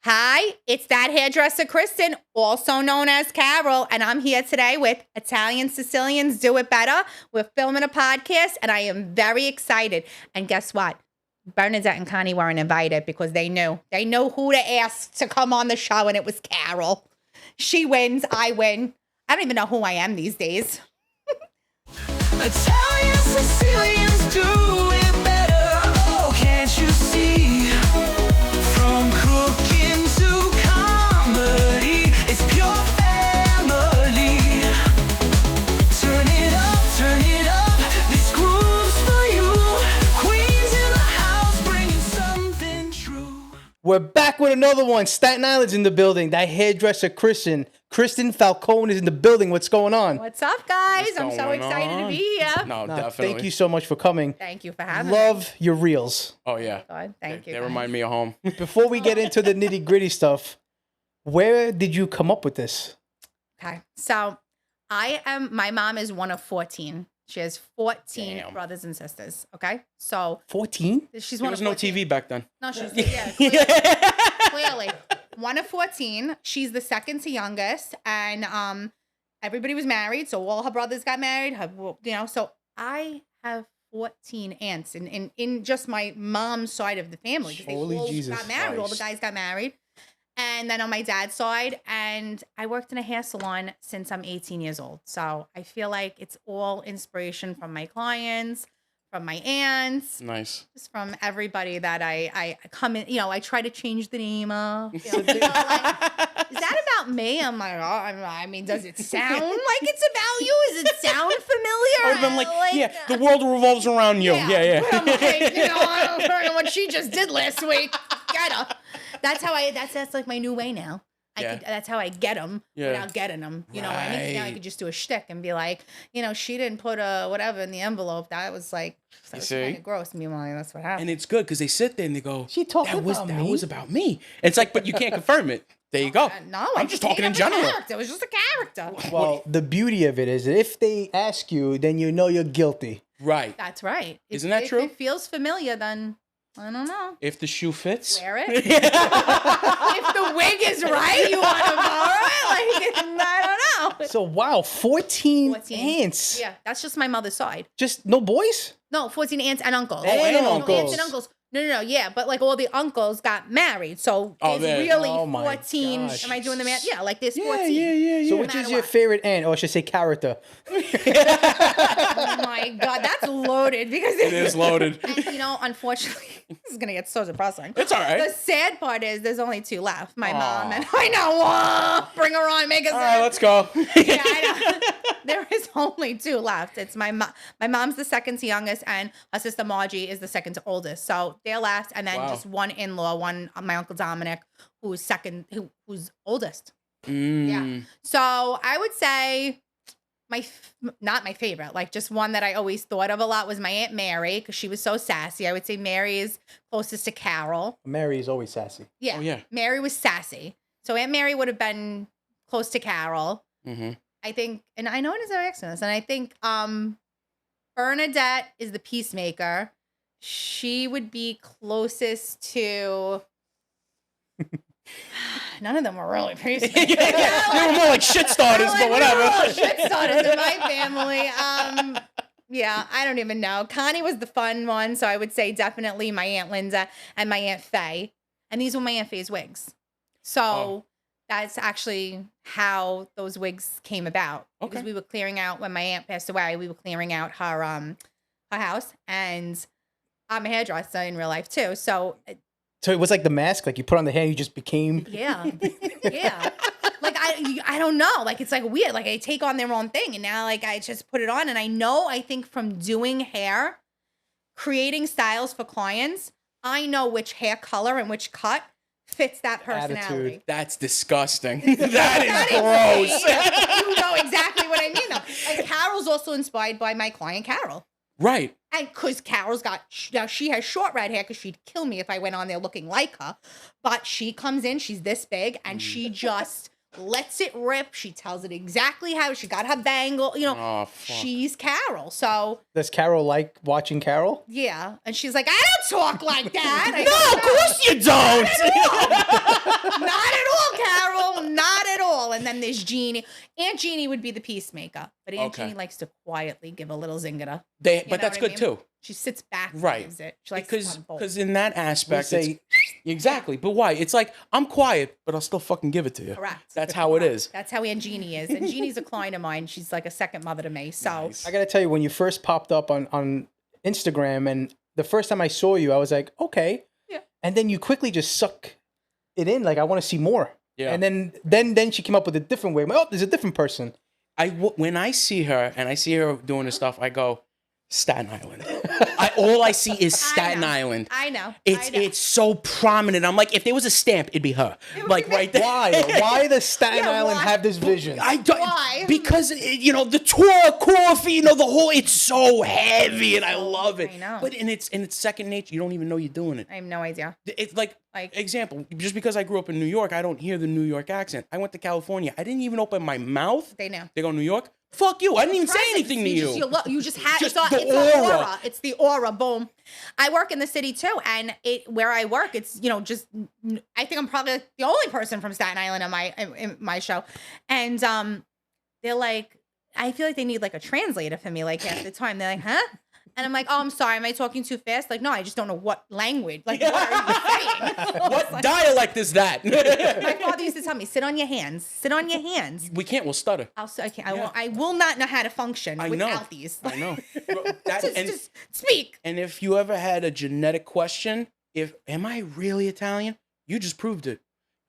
Hi, it's that hairdresser Kristen, also known as Carol, and I'm here today with Italian Sicilians Do It Better. We're filming a podcast, and I am very excited. And guess what? Bernadette and Connie weren't invited because they knew who to ask to come on the show, and it was Carol. She wins, I win. I don't even know who I am these days. Italian Sicilians do it better. Oh, can't you see? From cooking to comedy, it's pure family. Turn it up. This groove's for you. Queens in the house, bringing something true. We're back with another one. Staten Island's in the building. That hairdresser Kristen Falcon is in the building. What's going on? What's up, guys? I'm so going excited to on? be here. No, definitely. Thank you so much for coming. Thank you for having me. Love your reels. Oh yeah. God, thank you. They guys. remind me of home. Before we get into the nitty gritty stuff, where did you come up with this? Okay. So my mom is one of 14. She has 14 Damn. brothers and sisters. Okay. So 14? she's There one was of no 14. TV back then. No, she's clearly. One of 14. She's the second to youngest. And everybody was married. So all her brothers got married. So I have 14 aunts in just my mom's side of the family. 'Cause Holy they all Jesus got married. All the Christ. guys got married. And then on my dad's side, and I worked in a hair salon since I'm 18 years old. So I feel like it's all inspiration from my clients, from my aunts, Nice. just from everybody that I come in. I try to change the name of. Is that about me? I'm like, I mean, does it sound like it's about you? Does it sound familiar? I would have been like, yeah, the world revolves around you. Yeah. But I'm like, I don't know what she just did last week. Get her. That's like my new way now. Yeah. That's how I get them without getting them. You know what I mean? 'Cause now I Right. could just do a shtick and be like, she didn't put a whatever in the envelope. That was kind see? of gross. Meanwhile, that's what happened. And it's good because they sit there and they go, She talked that about that me." was about me. It's like, but you can't confirm it. There you go. No, I'm just talking in made up a general. character. It was just a character. Well, the beauty of it is that if they ask you, then you know you're guilty. Right. That's right. Isn't that true? If it feels familiar, then I don't know. If the shoe fits. Wear it. If the wig is right, you want to borrow it? I don't know. So, wow, 14 14. aunts. Yeah, that's just my mother's side. Just no boys? No, 14 aunts and uncles. And No, uncles. aunts and uncles. No, yeah, but like all the uncles got married, so Oh, there's man. really Oh, my 14. gosh. Am I doing the math? Yeah, like there's Yeah, 14. yeah. So, No which matter is your what. favorite aunt? Or I should say character. Oh my God, that's loaded because It is loaded. And unfortunately, this is gonna get so depressing. It's all right. The sad part is there's only two left. My mom and I know. Bring her on, make us. All right, let's go. Yeah, I know. There is only two left. It's my mom. My mom's the second to youngest, and her sister Margie is the second to oldest. So they're last, and then Wow. just one in-law, my uncle Dominic, who's who's oldest. Mm. Yeah. So I would say not my favorite, like just one that I always thought of a lot was my Aunt Mary because she was so sassy. I would say Mary is closest to Carol. Mary is always sassy. Yeah. Oh, yeah. Mary was sassy. So Aunt Mary would have been close to Carol. Mm-hmm. I think, and I know it is our accent, and I think Bernadette is the peacemaker. She would be closest to. None of them were really peacemakers. They were more like shit starters, but whatever. Shit starters in my family. Yeah, I don't even know. Connie was the fun one, so I would say definitely my Aunt Linda and my Aunt Faye. And these were my Aunt Faye's wigs. So that's actually how those wigs came about. Because Okay. we were clearing out when my aunt passed away. We were clearing out her house, and I'm a hairdresser in real life too. So So it was like the mask, like you put on the hair, you just became. yeah, yeah. Like I don't know. Like it's like weird. Like I take on their own thing, and now like I just put it on, and I think from doing hair, creating styles for clients, I know which hair color and which cut fits that personality. Attitude. That's disgusting. That is gross. You know exactly what I mean, though. And Carol's also inspired by my client Carol. Right. And because Carol's now she has short red hair because she'd kill me if I went on there looking like her. But she comes in, she's this big, and she just lets it rip. She tells it exactly how she got her bangle. Oh, fuck. She's Carol. So Does Carol like watching Carol? yeah, and she's like, I don't talk like that. I No, of course you don't. there's Jeannie. Aunt Jeannie would be the peacemaker, but Aunt Okay. Jeannie likes to quietly give a little zingada. But know that's what I good mean? too. She sits back and Right. gives it. She likes Because to unfold. because in that aspect, We say- exactly. But why? It's like I'm quiet, but I'll still fucking give it to you. Correct. That's how it is. That's how Aunt Jeannie is. And Jeannie's a client of mine. She's like a second mother to me. So Nice. I gotta tell you, when you first popped up on Instagram, and the first time I saw you, I was like, okay. Yeah. And then you quickly just suck it in, like I want to see more. Yeah. And then she came up with a different way. I'm like, oh, there's a different person. When I see her and I see her doing this stuff, I go, Staten Island. All I see is Staten Island. I know. It's so prominent. I'm like, if there was a stamp, it'd be her. Like right there. Why does Staten Yeah, Island why? have this vision? I don't. Why? Because the tour, coffee, the whole. It's so heavy, and I love it. I know. But it's second nature. You don't even know you're doing it. I have no idea. It's like Like- example. Just because I grew up in New York, I don't hear the New York accent. I went to California. I didn't even open my mouth. They know. They go New York. Fuck you. I didn't even say Presence. anything to you. You just have Just it's the the aura. aura. It's the aura. Boom. I work in the city too, and where I work, it's just I think I'm probably the only person from Staten Island in my show, and they're like, I feel like they need like a translator for me. Like half the time, they're like, huh? And I'm like, oh, I'm sorry. Am I talking too fast? Like, no, I just don't know what language. Like, what are you saying? What dialect is that? My father used to tell me, sit on your hands. Sit on your hands. We can't. We'll stutter. I will not know how to function I know. without these. I know. Just speak. And if you ever had a genetic question, am I really Italian? You just proved it.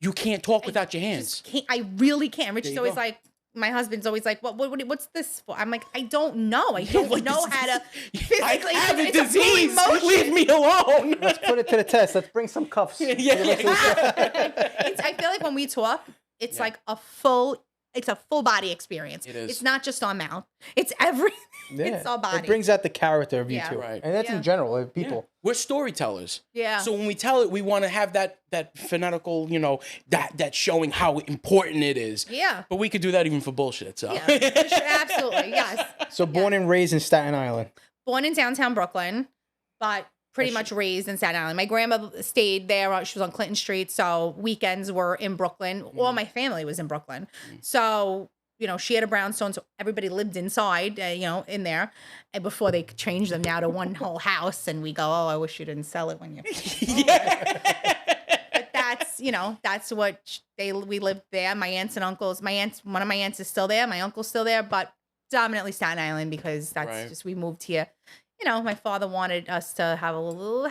You can't talk without your hands. I really can't. Rich There is you always go. like, my husband's always like, what's this for? I'm like, I don't know. I don't know how to physically. I have a it's a full disease. emotion. Leave me alone. Put it to the test. Let's bring some cuffs. yeah. I feel like when we talk, it's like it's a full body experience. It is. It's not just our mouth. It's everything. It's our body. It brings out the character of you Yeah. two. Right. And that's Yeah. in general of people. Yeah. We're storytellers. Yeah. So when we tell it, we want to have that phonetical, that showing how important it is. Yeah. But we could do that even for bullshit. So. Yeah. For sure. Absolutely. Yes. So born and raised in Staten Island. Born in downtown Brooklyn, but pretty much raised in Staten Island. My grandma stayed there. She was on Clinton Street, so weekends were in Brooklyn. All my family was in Brooklyn. So, she had a brownstone, so everybody lived inside, in there. And before they changed them now to one whole house, and we go, oh, I wish you didn't sell it when you. But that's what we lived there. My aunts and uncles. One of my aunts is still there. My uncle's still there, but dominantly Staten Island because that's Right. just we moved here. My father wanted us to have a little,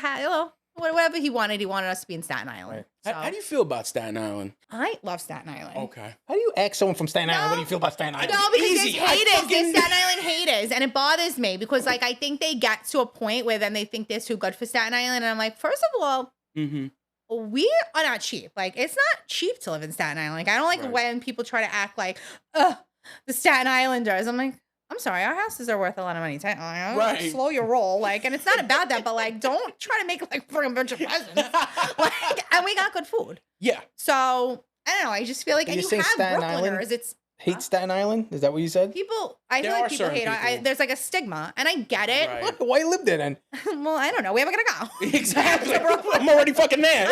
whatever he wanted. He wanted us to be in Staten Island. So How do you feel about Staten Island? I love Staten Island. Okay. How do you ask someone from Staten Island? What do you feel about Staten Island? No, because Easy. there's I haters. fucking- There's Staten Island haters. And it bothers me because, I think they get to a point where then they think they're too good for Staten Island. And I'm like, first of all, Mm-hmm. we are not cheap. Like, it's not cheap to live in Staten Island. Like, I don't like Right. when people try to act like, ugh, the Staten Islanders. I'm like, I'm sorry, our houses are worth a lot of money. Right. Slow your roll. And it's not about that, but, don't try to make, for a bunch of presents. And we got good food. Yeah. So, I don't know. I just feel like, Are and you you saying have Staten Brooklyners. Island? It's, Hate Staten Island? Is that what you said? people, I There feel are like people certain hate on people. there's like a stigma, and I get it. Right. Why you live there then? Well, I don't know. Where am I gonna go? Exactly. I'm already fucking there.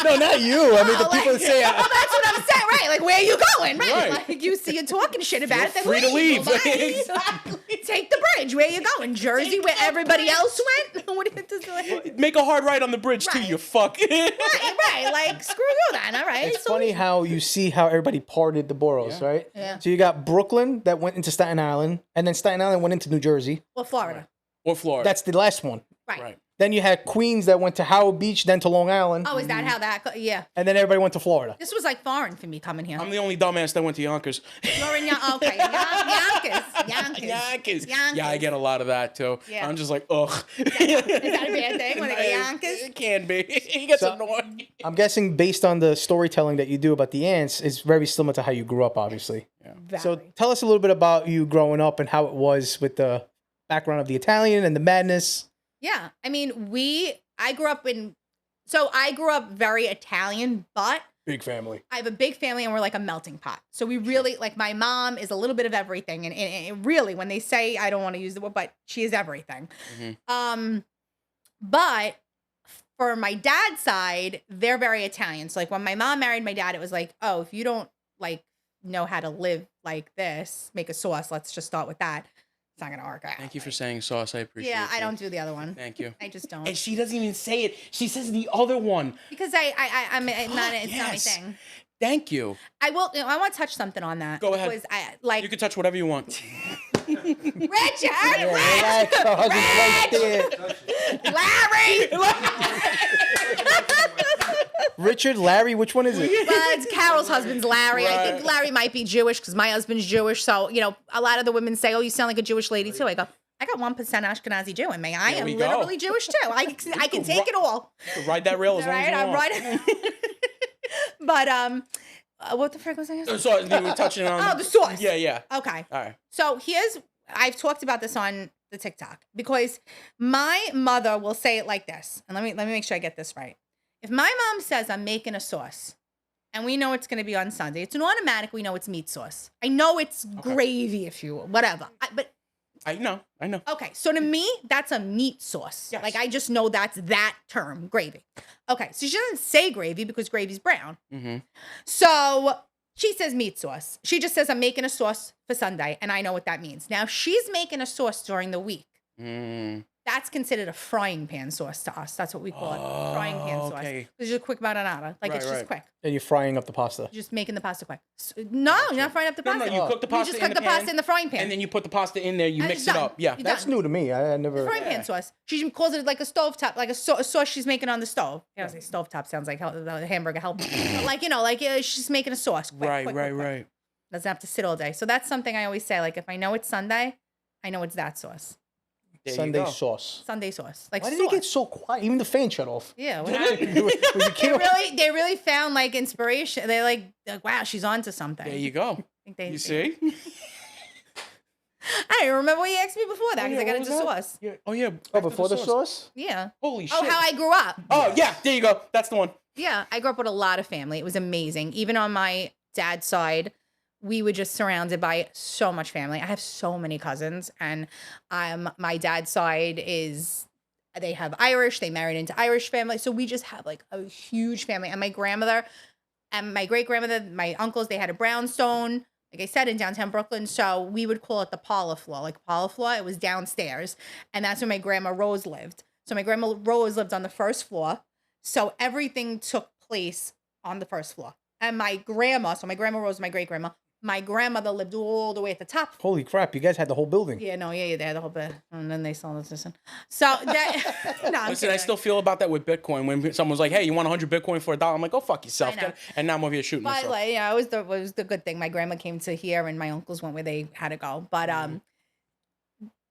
No, not you. I mean, the Oh, people that say, well, that's what I'm saying, right? Like, where are you going? Right. Right. Like, you see you talking shit about it, then free to leave. Bye. Exactly. Take the bridge. Where you going? Jersey, where everybody else went? What do you right, Make a hard right on the bridge too, Right. you fuck. right. Like, screw you then, all right? it's So- funny how you see how everybody parted the boroughs, Yeah. right? Yeah. So you got Brooklyn that went into Staten Island, and then Staten Island went into New Jersey. Well, Florida. Or Florida. That's the last one. Right. right. Then you had Queens that went to Howard Beach, then to Long Island, Oh, is that how that? Yeah. and then everybody went to Florida. This was like foreign for me coming here. I'm the only dumbass that went to Yonkers. You're in okay. Yonkers. Yonkers. Yonkers. Yeah, I get a lot of that too. Yeah. I'm just like, ugh. Is that a bad thing when they go Yonkers? It can be. He gets So- annoyed. I'm guessing based on the storytelling that you do about the ants, it's very similar to how you grew up, obviously. So Very. tell us a little bit about you growing up and how it was with the background of the Italian and the madness. Yeah. I mean, I grew up very Italian, but Big family. I have a big family and we're like a melting pot. So we really, like, my mom is a little bit of everything. And really, when they say, I don't want to use the word, but she is everything. Mhm. But for my dad's side, they're very Italian. So, like, when my mom married my dad, it was like, oh, if you don't, like, know how to live like this, make a sauce. Let's just start with that. It's not gonna work out. Thank you for saying sauce. I appreciate it. Yeah, I don't do the other one. Thank you. I just don't. And she doesn't even say it. She says the other one. Because I'm not. It's not my Yes. thing. Thank you. I will. I want to touch something on that. Go ahead. Because I like You can touch whatever you want. Richard, Relax, her husband's right there. Larry. Richard, Larry, which one is it? Well, it's Carol's husband's Larry. I Right. think Larry might be Jewish because my husband's Jewish. So a lot of the women say, "Oh, you sound like a Jewish lady too." I go, "I got 1% Ashkenazi Jew in me. I There am we go. literally Jewish too. I can take it all." Ride that rail as long as you I'm want. right. But what the frick was I saying? So you were touching on. Oh, the sauce. Yeah. Okay. All right. So I've talked about this on the TikTok because my mother will say it like this. And let me make sure I get this right. If my mom says I'm making a sauce and we know it's going to be on Sunday, it's an automatic. We know it's meat sauce. I know it's gravy, if you will, whatever. But I know. okay, so to me, that's a meat sauce. Yes. Like I just know that's that term, gravy. Okay, so she doesn't say gravy because gravy's brown. Mm-hmm. So she says meat sauce. She just says I'm making a sauce for Sunday, and I know what that means. Now, if she's making a sauce during the week, that's considered a frying pan sauce to us. That's what we call it, frying pan okay. sauce. It's just a quick marinara. Like it's just Right. quick. And you're frying up the pasta. You're just making the pasta quick. No, you're not frying up the No, pasta. you cook the pasta You just in cook the the pasta pan, in the frying pan. and then you put the pasta in there. You And mix it's it done. up. Yeah. You're That's done. new to me. I never. Frying pan sauce. She calls it like a stovetop, like a sauce she's making on the stove. I don't say stovetop sounds like the hamburger helper. But like she's making a sauce. Quick, Right. Doesn't have to sit all day. So that's something I always say. Like if I know it's Sunday, I know it's that sauce. There you Sunday go. sauce. Sunday sauce. Like Why did sauce. it get so quiet? Even the fan shut off. Yeah. Was your kid- They really found like inspiration. They're like, wow, she's onto something. There you go. I think they, You see? I don't remember what you asked me before that because I got what into was that? sauce. Yeah. Oh yeah. Oh, before the sauce? Yeah. Holy shit. Oh, how I grew up. Oh yeah. There you go. That's the one. Yeah, I grew up with a lot of family. It was amazing. Even on my dad's side, we were just surrounded by so much family. I have so many cousins, and my dad's side they have Irish. They married into Irish family, so we just have like a huge family. And my grandmother and my great grandmother, my uncles, they had a brownstone, like I said, in downtown Brooklyn. So we would call it the parlor floor, like parlor floor. It was downstairs, and that's where my grandma Rose lived. So my grandma Rose lived on the first floor. So everything took place on the first floor. And my grandma, so my grandma Rose, my great grandma, my grandmother lived all the way at the top. Holy crap! You guys had the whole building. Yeah, no, yeah, they had the whole bit. And then they sold us this one. So that, no, I'm Listen, I kidding. still feel about that with Bitcoin. When someone's like, "Hey, you want 100 Bitcoin for $1?" I'm like, "Go fuck yourself." I know. And now I'm over here shooting But myself. like, yeah, it was the good thing. My grandma came to here, and my uncles went where they had to go. But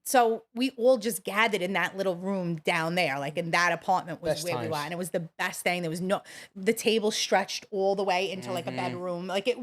so we all just gathered in that little room down there, like in that apartment was Best where we times. were, and it was the best thing. There was the table stretched all the way into like a bedroom. Like it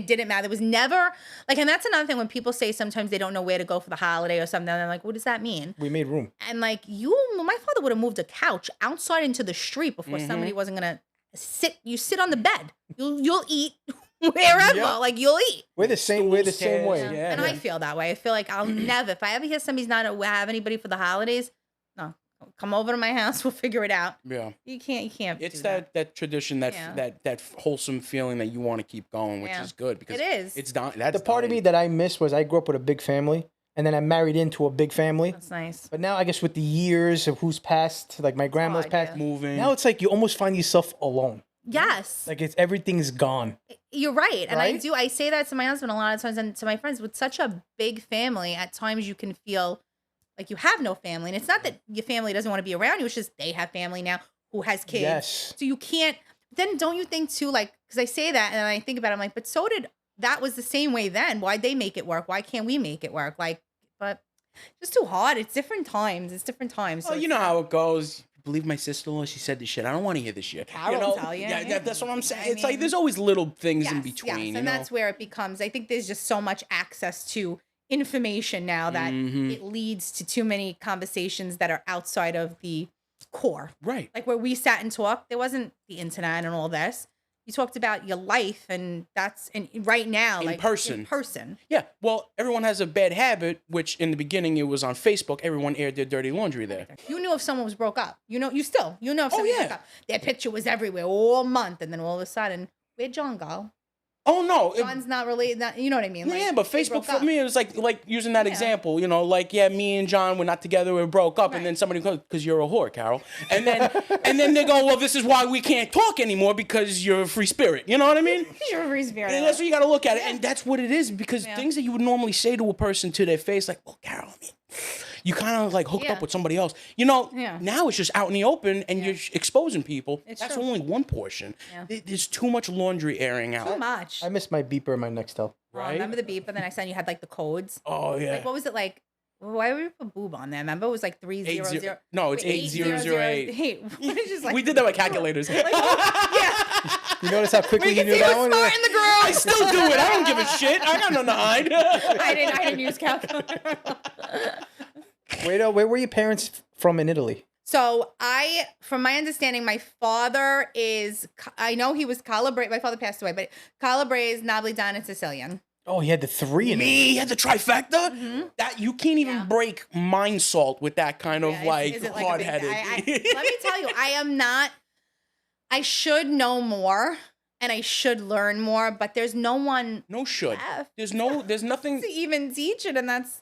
didn't matter. There was never like, and that's another thing when people say sometimes they don't know where to go for the holiday or something. And I'm like, what does that mean? We made room. And like my father would have moved a couch outside into the street before somebody wasn't gonna sit. You sit on the bed. You'll eat wherever. Yeah. Like you'll eat. We're the same. We're the same way. Yeah. And I feel that way. I feel like I'll never, if I ever hear somebody's not have anybody for the holidays, no, come over to my house. We'll figure it out. Yeah. You can't. It's do that tradition, that wholesome feeling that you want to keep going, which Yeah. is good because It is. It's done. That's The part of me that I missed was I grew up with a big family, and then I married into a big family. That's nice. But now I guess with the years of who's passed, like my grandma's hard, passed, yeah. moving. now it's like you almost find yourself alone. Yes. Like everything's gone. You're right. And Right? I say that to my husband a lot of times and to my friends. With such a big family, at times you can feel like you have no family. And it's not that your family doesn't want to be around you. It's just they have family now who has kids. Yes. So you can't, then don't you think too, like, because I say that and I think about it, I'm like, but so did, that was the same way then. Why'd they make it work? Why can't we make it work? Like, but just too hard. It's different times. So Oh, you know how it goes. Believe my sister-in-law, she said this shit. I don't want to hear this shit. Carol you know? will tell you, Yeah, yeah. that's what I'm saying. I It's like mean- there's always little things in Yes, between. yes, you and know? that's where it becomes. I think there's just so much access to information now that Mm-hmm. it leads to too many conversations that are outside of the core. Right. Like where we sat and talked, there wasn't the internet and all this. You talked about your life, and right now, In like person. In person. Yeah. Well, everyone has a bad habit, which in the beginning it was on Facebook. Everyone aired their dirty laundry there. You knew if someone was broke up. You know if somebody yeah. broke up. Their picture was everywhere all month, and then all of a sudden, where'd John go? Oh no. John's not really, you know what I mean? Yeah, Like, but they Facebook broke for up. me, it was like using that example, you know, like, yeah, me and John were not together, we broke up, and then somebody goes, because you're a whore, Carol. And then they go, well, this is why we can't talk anymore because you're a free spirit. You know what I mean? You're a free spirit. And that's what you got to look at it. And that's what it is, because things that you would normally say to a person to their face, like, well, Carol, I mean, you kind of like hooked up with somebody else. You know, now it's just out in the open and you're exposing people. That's true. only one portion. There's too much laundry airing out. Too much. I miss my beeper and my Nextel. Right? Remember the beep, and then I said you had like the codes. Oh yeah. Like what was it like? Why would we put boob on there? Remember it was like 300. No, it's 8008. We did that with calculators. You notice how quickly you knew that one? Smart in the girl. I still do it. I don't give a shit. I got nothing to hide. I didn't use calculator. Wait, where were your parents from in Italy? So from my understanding, my father I know he was Calabrese. My father passed away, but Calabrese, Napolitan, and Sicilian. Oh, he had the three in it. Me, he had the trifecta. That you can't even break mind salt with that kind of Is it hard headed. let me tell you, I am not. I should know more and I should learn more, but there's no one. No should. left There's nothing to even teach it, and that's.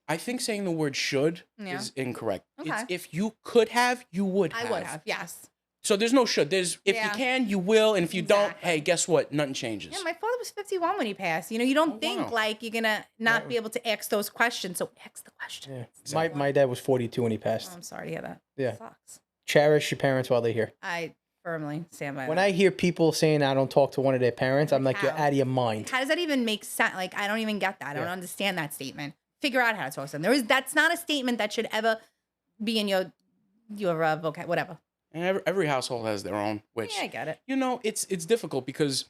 I think saying the word should Yeah. is incorrect. Okay. It's if you could have, you would have. I would have, yes. So there's no should. There's if you can, you will, and if you don't, Exactly. hey, guess what? Nothing changes. Yeah, my father was 51 when he passed. You know, you don't think wow. like you're gonna not be able to ask those questions. So ask the question. Yeah. My dad was 42 when he passed. Oh, I'm sorry to hear that. Yeah. Sucks. Cherish your parents while they're here. I firmly stand by When that. I hear people saying I don't talk to one of their parents, I'm like, you're how? out of your mind. How does that even make sense? Like, I don't even get that. I don't understand that statement. Figure out how to talk to them. That's not a statement that should ever be in your vocab, whatever. And every household has their own, which Yeah, I get it. you know, it's difficult because,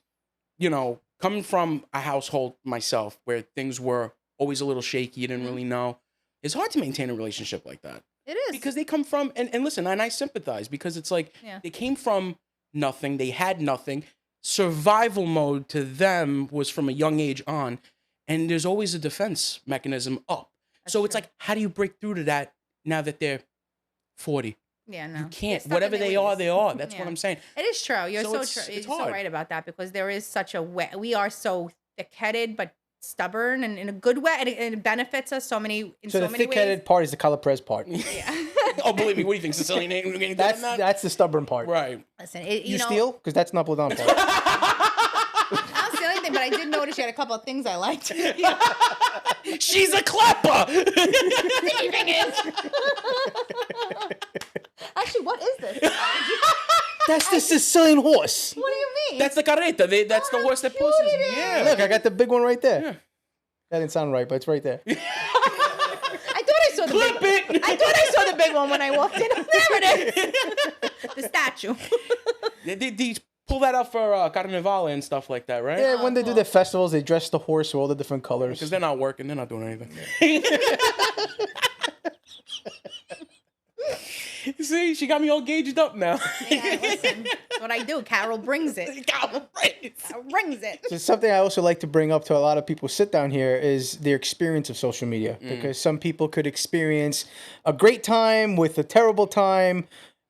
you know, coming from a household myself where things were always a little shaky, you didn't really know, it's hard to maintain a relationship like that. It is. Because they come from, and listen, and I sympathize because it's like they came from nothing, they had nothing. Survival mode to them was from a young age on, and there's always a defense mechanism up. So it's like, how do you break through to that now that they're 40? Yeah, no. You can't. Stuck in Whatever their they are, ways. they are. That's what Yeah. I'm saying. It is true. You're So so it's true. You're so hard. right about that because there is such a way. We are so thick-headed, but stubborn, and in a good way, and it benefits us so many So so the many thick-headed ways. part is the Calabrese part. Yeah. Oh, believe me, what do you think? Sicilian ain't gonna get that? That's the stubborn part. Right. Listen, You know, steal? Because that's Napolitan part. I don't see anything, but I did notice you had a couple of things I liked. She's a clapper. Actually, what is this? That's the Sicilian horse. What do you mean? That's the carreta. That's the horse that cute pushes. it is. Yeah. Look, I got the big one right there. Yeah. That didn't sound right, but it's right there. I thought I saw the Clip big it. I thought I saw the big one when I walked in. There it is. The statue. They pull that out for Carnivale and stuff like that, right? Yeah, when they do their festivals, they dress the horse with all the different colors. Because they're not working. They're not doing anything. See, she got me all gauged up now. Yeah, listen. That's what I do. Carol brings it. Carol brings it. So something I also like to bring up to a lot of people sit down here is their experience of social media. Because some people could experience a great time with a terrible time.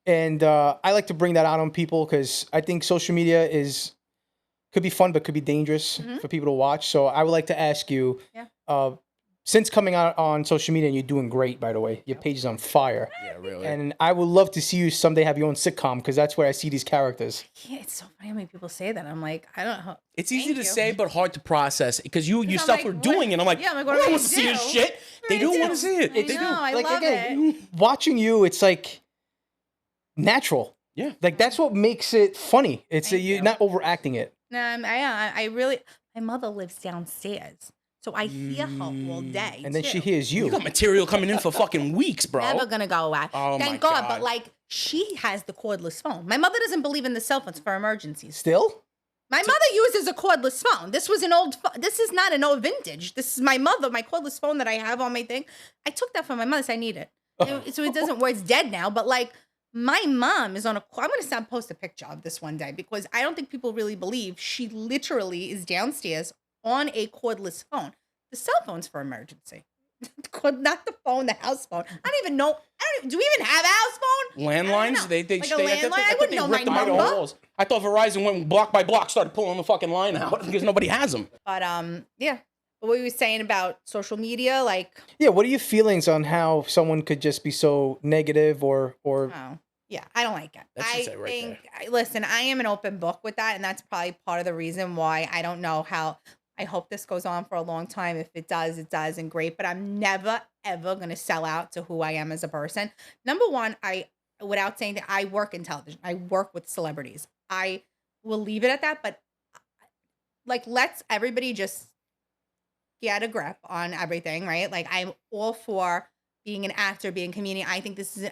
And I like to bring that out on people because I think social media could be fun, but could be dangerous for people to watch. So I would like to ask you, since coming out on social media, and you're doing great, by the way, your page is on fire. Yeah, really. And I would love to see you someday have your own sitcom because that's where I see these characters. Yeah, it's so funny how many people say that. I'm like, I don't know. It's easy Thank to you. say, but hard to process because you I'm yourself like, are doing it. I'm like, yeah, I'm like, I what don't do want I to see this do? shit. They do want to see it. I They know, do. I Like, love again, it. watching you, it's like natural. Yeah. Like that's what makes it funny. It's Thank you're you. not overacting it. No, I really. My mother lives downstairs, so I hear her all day. And then she too. hears You you. got material coming in for fucking weeks, bro. Never gonna go away. Oh, Thank my God. God. But like, she has the cordless phone. My mother doesn't believe in the cell phones for emergencies. Still? My mother uses a cordless phone. This was an old phone. This is not an old vintage. This is my mother, my cordless phone that I have on my thing. I took that from my mother, so I need it. So it doesn't work. It's dead now. But like, my mom is on a. I'm gonna post a picture of this one day because I don't think people really believe she literally is downstairs on a cordless phone. The cell phone's for emergency. Not the phone, the house phone. I don't even know. Do we even have a house phone? Landlines? They Like a stay. landline? I wouldn't know my ripped them out of number. walls. I thought Verizon went block by block, started pulling the fucking line out because nobody has them. But yeah. What were you saying about social media? Like, Yeah, what are your feelings on how someone could just be so negative or oh, yeah, I don't like it. That's just it right Listen, I am an open book with that, and that's probably part of the reason why I don't know how. I hope this goes on for a long time. If it does, and great. But I'm never ever gonna sell out to who I am as a person. Number one, without saying that, I work in television. I work with celebrities. I will leave it at that. But like, let's everybody just get a grip on everything, right? Like, I'm all for being an actor, being a comedian. I think this is,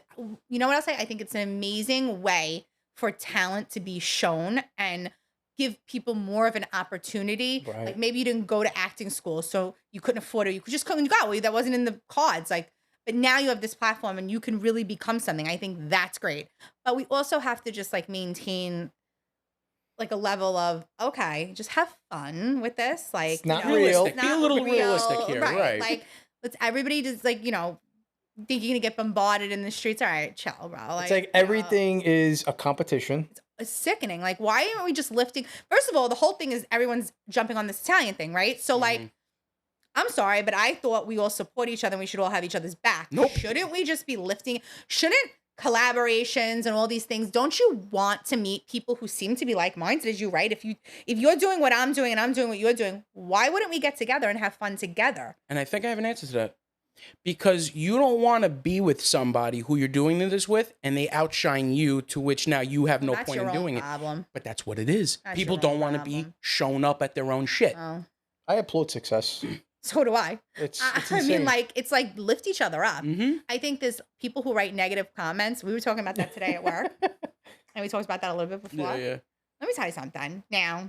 you know what I'll say? I think it's an amazing way for talent to be shown and give people more of an opportunity. Right. Like, maybe you didn't go to acting school, so you couldn't afford it. You could just come and go. That wasn't in the cards. Like, but now you have this platform and you can really become something. I think that's great. But we also have to just like maintain like a level of, okay, just have fun with this. Like, It's not you know, real. it's Be a little realistic here, right. Like, let's everybody just like, thinking to get bombarded in the streets. All right, chill, bro. it's like everything is a competition. It's sickening. Like, why aren't we just lifting? First of all, the whole thing is everyone's jumping on this Italian thing, right? So, like, I'm sorry, but I thought we all support each other and we should all have each other's back. Nope. Shouldn't we just be lifting? Shouldn't collaborations and all these things, don't you want to meet people who seem to be like-minded as you, right? If you're doing what I'm doing and I'm doing what you're doing, why wouldn't we get together and have fun together? And I think I have an answer to that. Because you don't want to be with somebody who you're doing this with and they outshine you, to which now you have no That's point your in own doing problem. it. But that's what it is. That's People your don't own want to be problem. shown up at their own shit. Oh, I applaud success. so do I. It's I insane. mean, like, it's like lift each other up. Mm-hmm. I think there's people who write negative comments. We were talking about that today at work. And we talked about that a little bit before. Yeah. Let me tell you something. Now,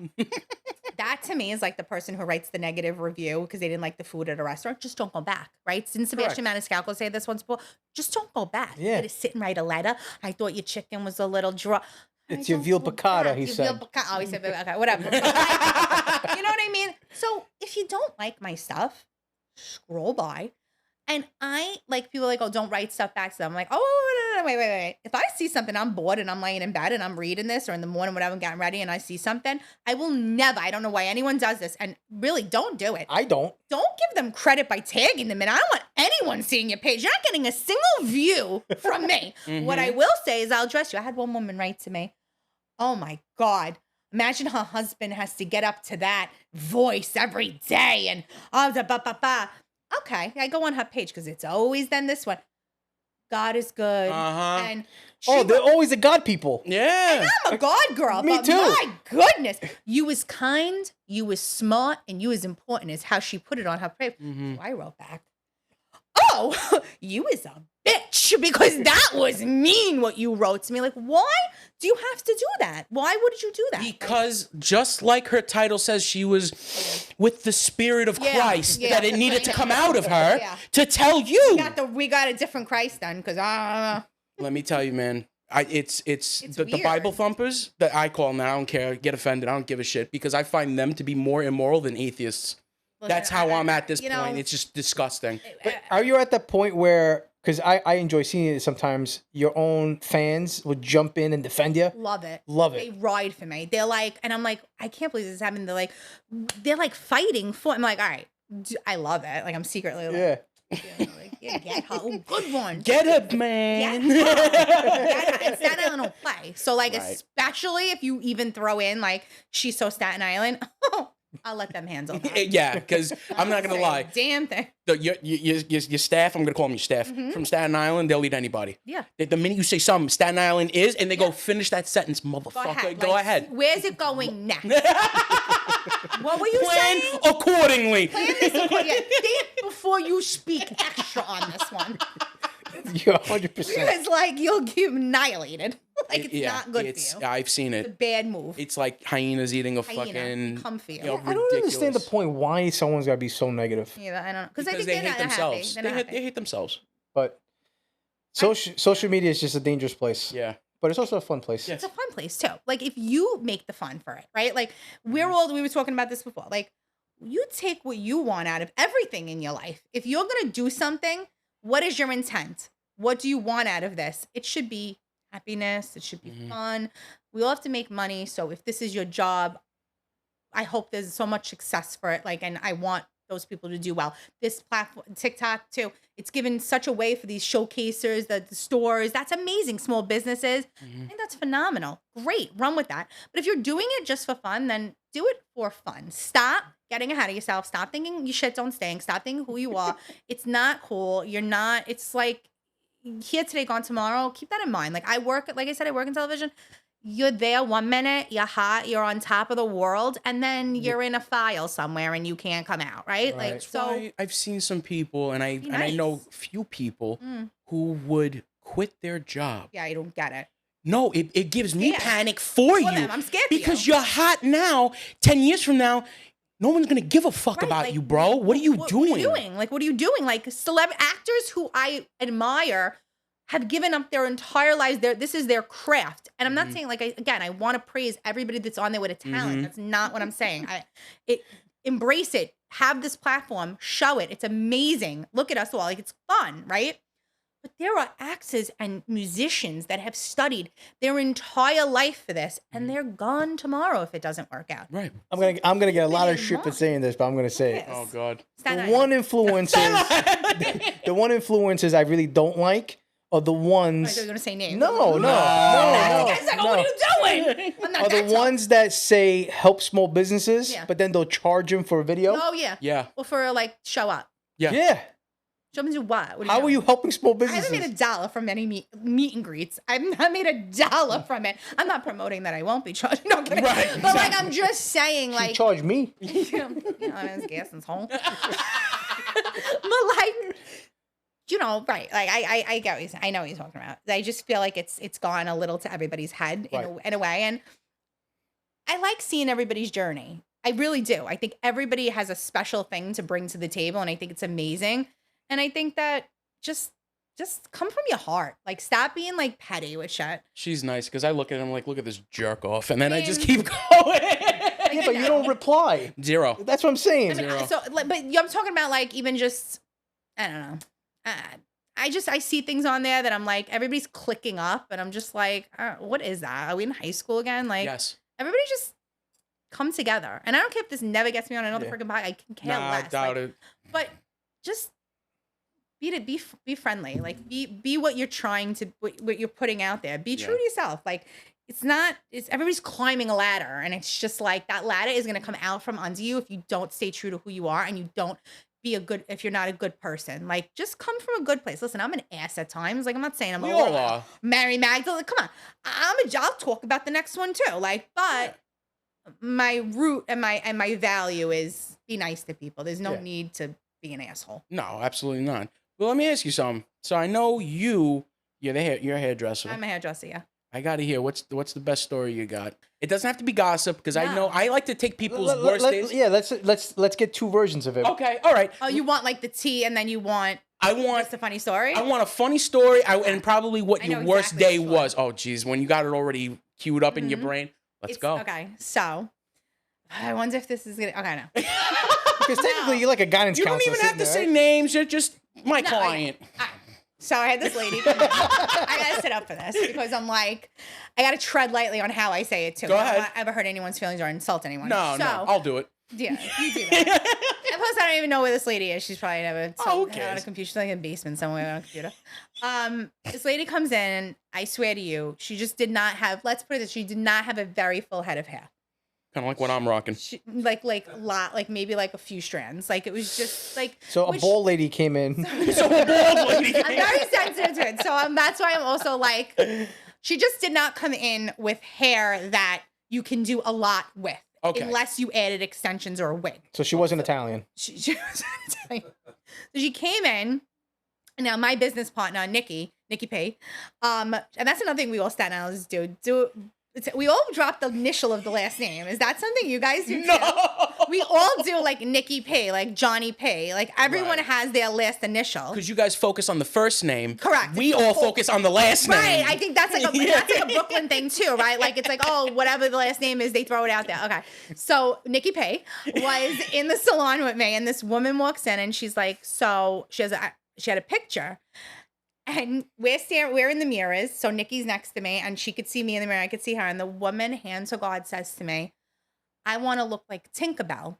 that to me is like the person who writes the negative review because they didn't like the food at a restaurant. Just don't go back, right? Didn't Sebastian Maniscalco say this once before? Just don't go back. Yeah. You gotta sit and write a letter. I thought your chicken was a little dry. It's your veal piccata, he said. Oh, he said, okay, whatever. But like, you know what I mean? So if you don't like my stuff, scroll by. And I, like, people are like, oh, don't write stuff back to them. I'm like, oh, no, wait. If I see something, I'm bored and I'm laying in bed and I'm reading this or in the morning, whatever, I'm getting ready and I see something, I will never, I don't know why anyone does this. And really, don't do it. I don't. Don't give them credit by tagging them in. I don't want anyone seeing your page. You're not getting a single view from me. What I will say is I'll dress you. I had one woman write to me, oh my God. Imagine her husband has to get up to that voice every day and okay, I go on her page because it's always then this one. God is good. And They're always the God people. Yeah. and I'm a God girl. Me but too. My goodness. You was kind, you was smart, and you was important is how she put it on her page. So I wrote back, oh, you is a bitch because that was mean what you wrote to me. Like, why do you have to do that? Why would you do that? Because just like her title says, she was with the spirit of Christ, that it needed to come out of her to tell you. We got a different Christ then because Let me tell you, man. It's the weird. Bible thumpers that I call them. I don't care. Get offended. I don't give a shit because I find them to be more immoral than atheists. That's how I'm at this point. It's just disgusting. But are you at that point where, because I enjoy seeing it sometimes, your own fans would jump in and defend you? Love it. Love it. They ride for me. They're like, and I'm like, I can't believe this is happening. They're like fighting for. I'm like, all right, I love it. Like I'm secretly like, Yeah. get her. Ooh, good one. Get up, man. And Staten Island don't play. So like, Right. especially if you even throw in like, she's so Staten Island. I'll let them handle that. Yeah, because I'm not gonna Say lie. a damn thing. Your staff, I'm gonna call them your staff from Staten Island. They'll eat anybody. Yeah. The minute you say something, Staten Island is, and they go finish that sentence, motherfucker. Go ahead. Where's it going next? What were you Plan saying? accordingly. Plan this accordingly. Think before you speak extra on this one. You're 100%. Because like you'll get annihilated. Like it's not good for you. I've seen It's a it. bad move. It's like hyenas eating a Hyena, fucking. come for you. You know, I don't understand the ridiculous. point why someone's got to be so negative. Yeah, I don't know. Because I Because think they they're hate not themselves. happy. They're not They happy. hate themselves. But social media is just a dangerous place. Yeah. But it's also a fun place. Yeah. It's a fun place too. Like if you make the fun for it, right? Like we were talking about this before. Like you take what you want out of everything in your life. If you're going to do something, what is your intent? What do you want out of this? It should be happiness. It should be fun. We all have to make money. So if this is your job, I hope there's so much success for it. Like, and I want those people to do well. This platform, TikTok too, it's given such a way for these showcasers, the stores. That's amazing. Small businesses. I think that's phenomenal. Great. Run with that. But if you're doing it just for fun, then do it for fun. Stop getting ahead of yourself. Stop thinking your shit don't stink. Stop thinking who you are. It's not cool. You're not, it's like here today, gone tomorrow. Keep that in mind. Like I work in television. You're there 1 minute, you're hot, you're on top of the world, and then you're in a file somewhere and you can't come out, right? Like so. I've seen some people, and I nice. know few people who would quit their job. Yeah, I don't get it. No, it gives me panic for you. Them. I'm scared because for you. you're hot now. 10 years from now, no one's gonna give a fuck about like, you, bro. What are you doing? What are you doing? Like, what are you doing? Like, actors who I admire have given up their entire lives. This is their craft. And I'm not saying, like, I want to praise everybody that's on there with a talent. That's not what I'm saying. Embrace it. Have this platform. Show it. It's amazing. Look at us all. Like, it's fun, right? But there are actors and musicians that have studied their entire life for this, and they're gone tomorrow if it doesn't work out. Right. I'm gonna get a lot of shit for saying this, but I'm gonna say it. Oh God. The one influencers I really don't like are the ones. You're gonna say names. No. It's like, what are you doing? I'm not Are the ones that say help small businesses, but then they'll charge them for a video? Oh yeah. Yeah. Well, for like show up. Yeah. Show them to what? How are you helping small I businesses? haven't made $1 from any meet and greets. I've not made $1 from it. I'm not promoting that I won't be charged. No, I'm kidding. Right, But like, I'm just saying, like, charge me. It's gas and home. But like, right? Like, I get what he's, I know what he's talking about. I just feel like it's gone a little to everybody's head in a way, and I like seeing everybody's journey. I really do. I think everybody has a special thing to bring to the table, and I think it's amazing. And I think that just come from your heart. Like, stop being like petty with shit. She's nice because I look at him like, look at this jerk off, and then I just keep going. Yeah, but you don't reply. Zero. That's what I'm saying. I mean, so, like, but I'm talking about like even just, I don't know. I see things on there that I'm like, everybody's clicking up, and I'm just like, what is that? Are we in high school again? Like, Yes. Everybody just come together. And I don't care if this never gets me on another freaking podcast. I can care less. I doubt it. But just be friendly. Like, be what you're trying to, what you're putting out there. Be true to yourself. Like, it's everybody's climbing a ladder, and it's just like that ladder is going to come out from under you if you don't stay true to who you are, and you don't be if you're not a good person. Like, just come from a good place. Listen, I'm an ass at times. Like, I'm not saying I'm Mary Magdalene. Come on. I'll talk about the next one too. Like, but my root and my value is be nice to people. There's no need to be an asshole. No, absolutely not. Well, let me ask you something. So I know you're a hairdresser. I'm a hairdresser, yeah. I gotta hear what's the best story you got. It doesn't have to be gossip because I know I like to take people's worst days. Yeah, let's get two versions of it. Okay, all right. Oh, you want like the tea, and then you want just a funny story. I want a funny story, and probably what your worst exactly day was. Oh, geez, when you got it already queued up in your brain. Let's go. Okay, so I wonder if this is gonna. Okay, no. Because technically, you're like a guidance You counselor. don't even have to say names. You're just my client. So I had this lady. I gotta sit up for this because I'm like, I gotta tread lightly on how I say it too. Go ahead. I don't ever hurt anyone's feelings or insult anyone. No, I'll do it. Yeah, you do that. And plus, I don't even know where this lady is. She's probably never who cares? on a computer. She's like in a basement somewhere on a computer. This lady comes in. I swear to you, she just did not have. Let's put it this: she did not have a very full head of hair. Kind of like what I'm rocking. She, like maybe like a few strands. Like, it was just like. So a bald lady came in. So a bald lady. I'm very sensitive to it. So that's why I'm also like, she just did not come in with hair that you can do a lot with. Okay. Unless you added extensions or a wig. So she wasn't Italian. She was Italian. So she came in. And now my business partner, Nikki P. And that's another thing we all Staten Islanders do. we all drop the initial of the last name. Is that something you guys do? No. Too? We all do like Nikki P, like Johnny P. Like everyone Right. has their last initial. Because you guys focus on the first name. Correct. We all focus on the last name. Right. I think that's like a Brooklyn thing too, right? Like it's like, oh, whatever the last name is, they throw it out there. Okay. So Nikki P was in the salon with me, and this woman walks in and she's like, so she had a picture. And we're in the mirrors. So Nikki's next to me and she could see me in the mirror. I could see her. And the woman, hand to God, says to me, I want to look like Tinkerbell.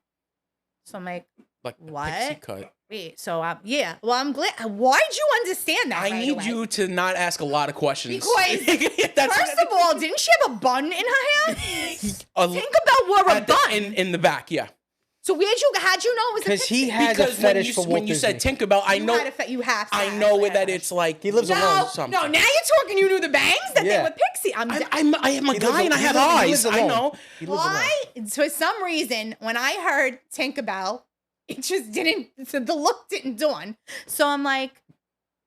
So I'm like, Like what? pixie cut. Wait, so yeah. Well, I'm glad. Why'd you understand that? I right need away? you to not ask a lot of questions. Because first of all, didn't she have a bun in her hair? A- Tinkerbell wore a at the- bun. in the back, yeah. So how'd you know it was a Because he pixie? has a Because fetish for Walt when you said Disney. Tinkerbell, I You know had you have to I have know it. that it's like He lives alone. No, something. no, now you're talking you knew the bangs that they Yeah. were pixie. I am a He guy lives- and I he have lives- he eyes. lives I alone. know. He lives alone. Why? For some reason, when I heard Tinkerbell, it just didn't, so the look didn't dawn. So I'm like,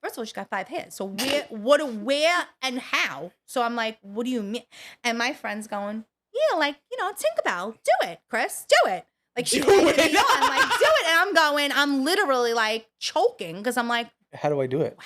first of all, she got 5 hairs. So where and how? So I'm like, what do you mean? And my friend's going, yeah, like, Tinkerbell, do it, Chris, do it. Like she Do wanted it. me on, like, do it. And I'm literally like choking because I'm like, How do I do it?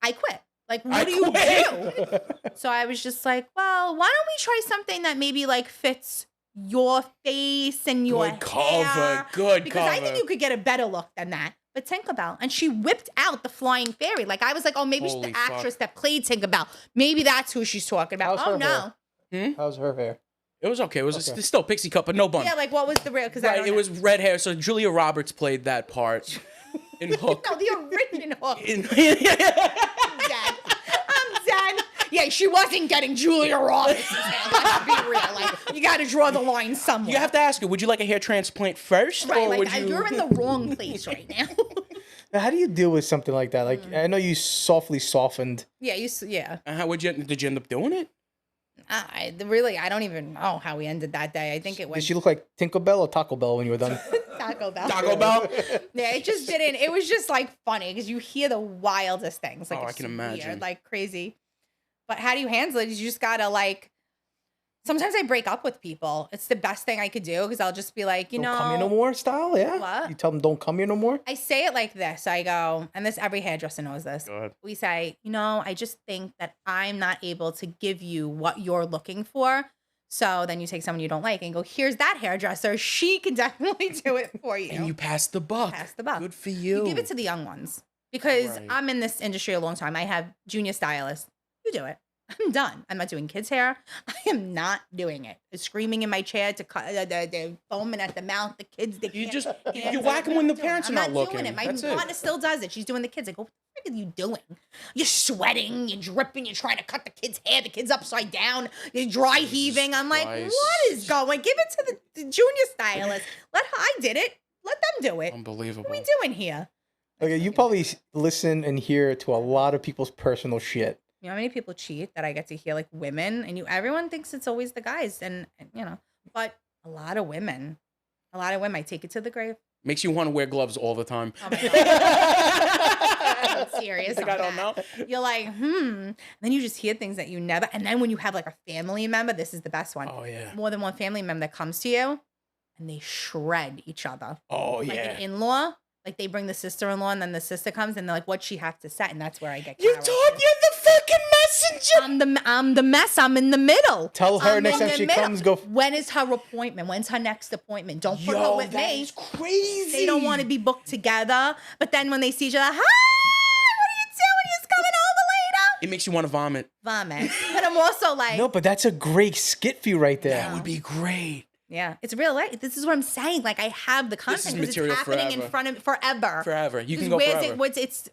I quit. Like, what I do you quit. do? So I was just like, well, why don't we try something that maybe like fits your face and your Good cover. hair? Good Because cover. I think you could get a better look than that. But Tinkerbell, and she whipped out the flying fairy. Like I was like, oh, maybe she's Holy the actress that played Tinkerbell. Maybe that's who she's talking about. How's Oh her no, hair? How's her hair? It was okay. It was Okay. still pixie cut, but no bun. yeah. Like what was the real? Because Right, it was red hair. So Julia Roberts played that part in Hook. no the original. In- I'm dead. I'm dead. Yeah, she wasn't getting Julia Roberts' hair. Let's be real. Like you got to draw the line somewhere. you have to ask her, would you like a hair transplant first? right. Or Like would you... you're in the wrong place right now. Now, how do you deal with something like that? Like, I know you softly softened. yeah, yeah. How did you end up doing it? I don't even know how we ended that day. I think it Did went she look like Tinkerbell or Taco Bell when you were done? Taco Bell. Taco Bell? Yeah, it just didn't. It was just like funny because you hear the wildest things. Like Oh, I it's can imagine. weird, like crazy. But how do you handle it? You just gotta like. Sometimes I break up with people. It's the best thing I could do because I'll just be like, Don't come here no more style, yeah? What? You tell them don't come here no more? I say it like this. I go, and this every hairdresser knows this. Go ahead. We say, I just think that I'm not able to give you what you're looking for. So then you take someone you don't like and go, here's that hairdresser. She can definitely do it for you. And you pass the buck. Pass the buck. Good for you. You give it to the young ones because Right. I'm in this industry a long time. I have junior stylists. You do it. I'm done. I'm not doing kids' hair. I am not doing it. Screaming in my chair to cut the foaming at the mouth. The kids, they You can't- just can't you do whack it. them when the I'm doing it. parents are I'm not doing looking. it. My That's it. partner still does it. She's doing the kids. I go, what the frick are you doing? You're sweating. You're dripping. You're trying to cut the kid's hair. The kid's upside down. You're dry heaving. I'm like, Christ. what is going? Give it to the junior stylist. I did it. Let them do it. Unbelievable. What are we doing here? Okay, you probably listen and hear to a lot of people's personal shit. You know how many people cheat that I get to hear, like women, and everyone thinks it's always the guys, and but a lot of women, I take it to the grave. Makes you want to wear gloves all the time. Oh my God. I'm serious. Like, on I don't that. know. You're like, and then you just hear things that you never, and then when you have like a family member, this is the best one. Oh yeah. More than one family member that comes to you, and they shred each other. Oh Like yeah. an in-law, like they bring the sister-in-law, and then the sister comes, and they're like, "What'd she have to say?" And that's where I get. You Carol. thought you're the fucking messenger. I'm the mess. I'm in the middle. Tell her I'm next in time the she middle. comes, go. When is her appointment? When's her next appointment? Don't put her Yo, with that me. is crazy. They don't want to be booked together. But then when they see each other, hi, what are you doing? He's coming over later. It makes you want to vomit. Vomit. But I'm also like, No, but that's a great skit for you right there. That would be great. yeah, it's real life. This is what I'm saying. Like I have the This is content because it's material happening in forever. front of forever. Forever. You can Because go where's forever. it? What's it's?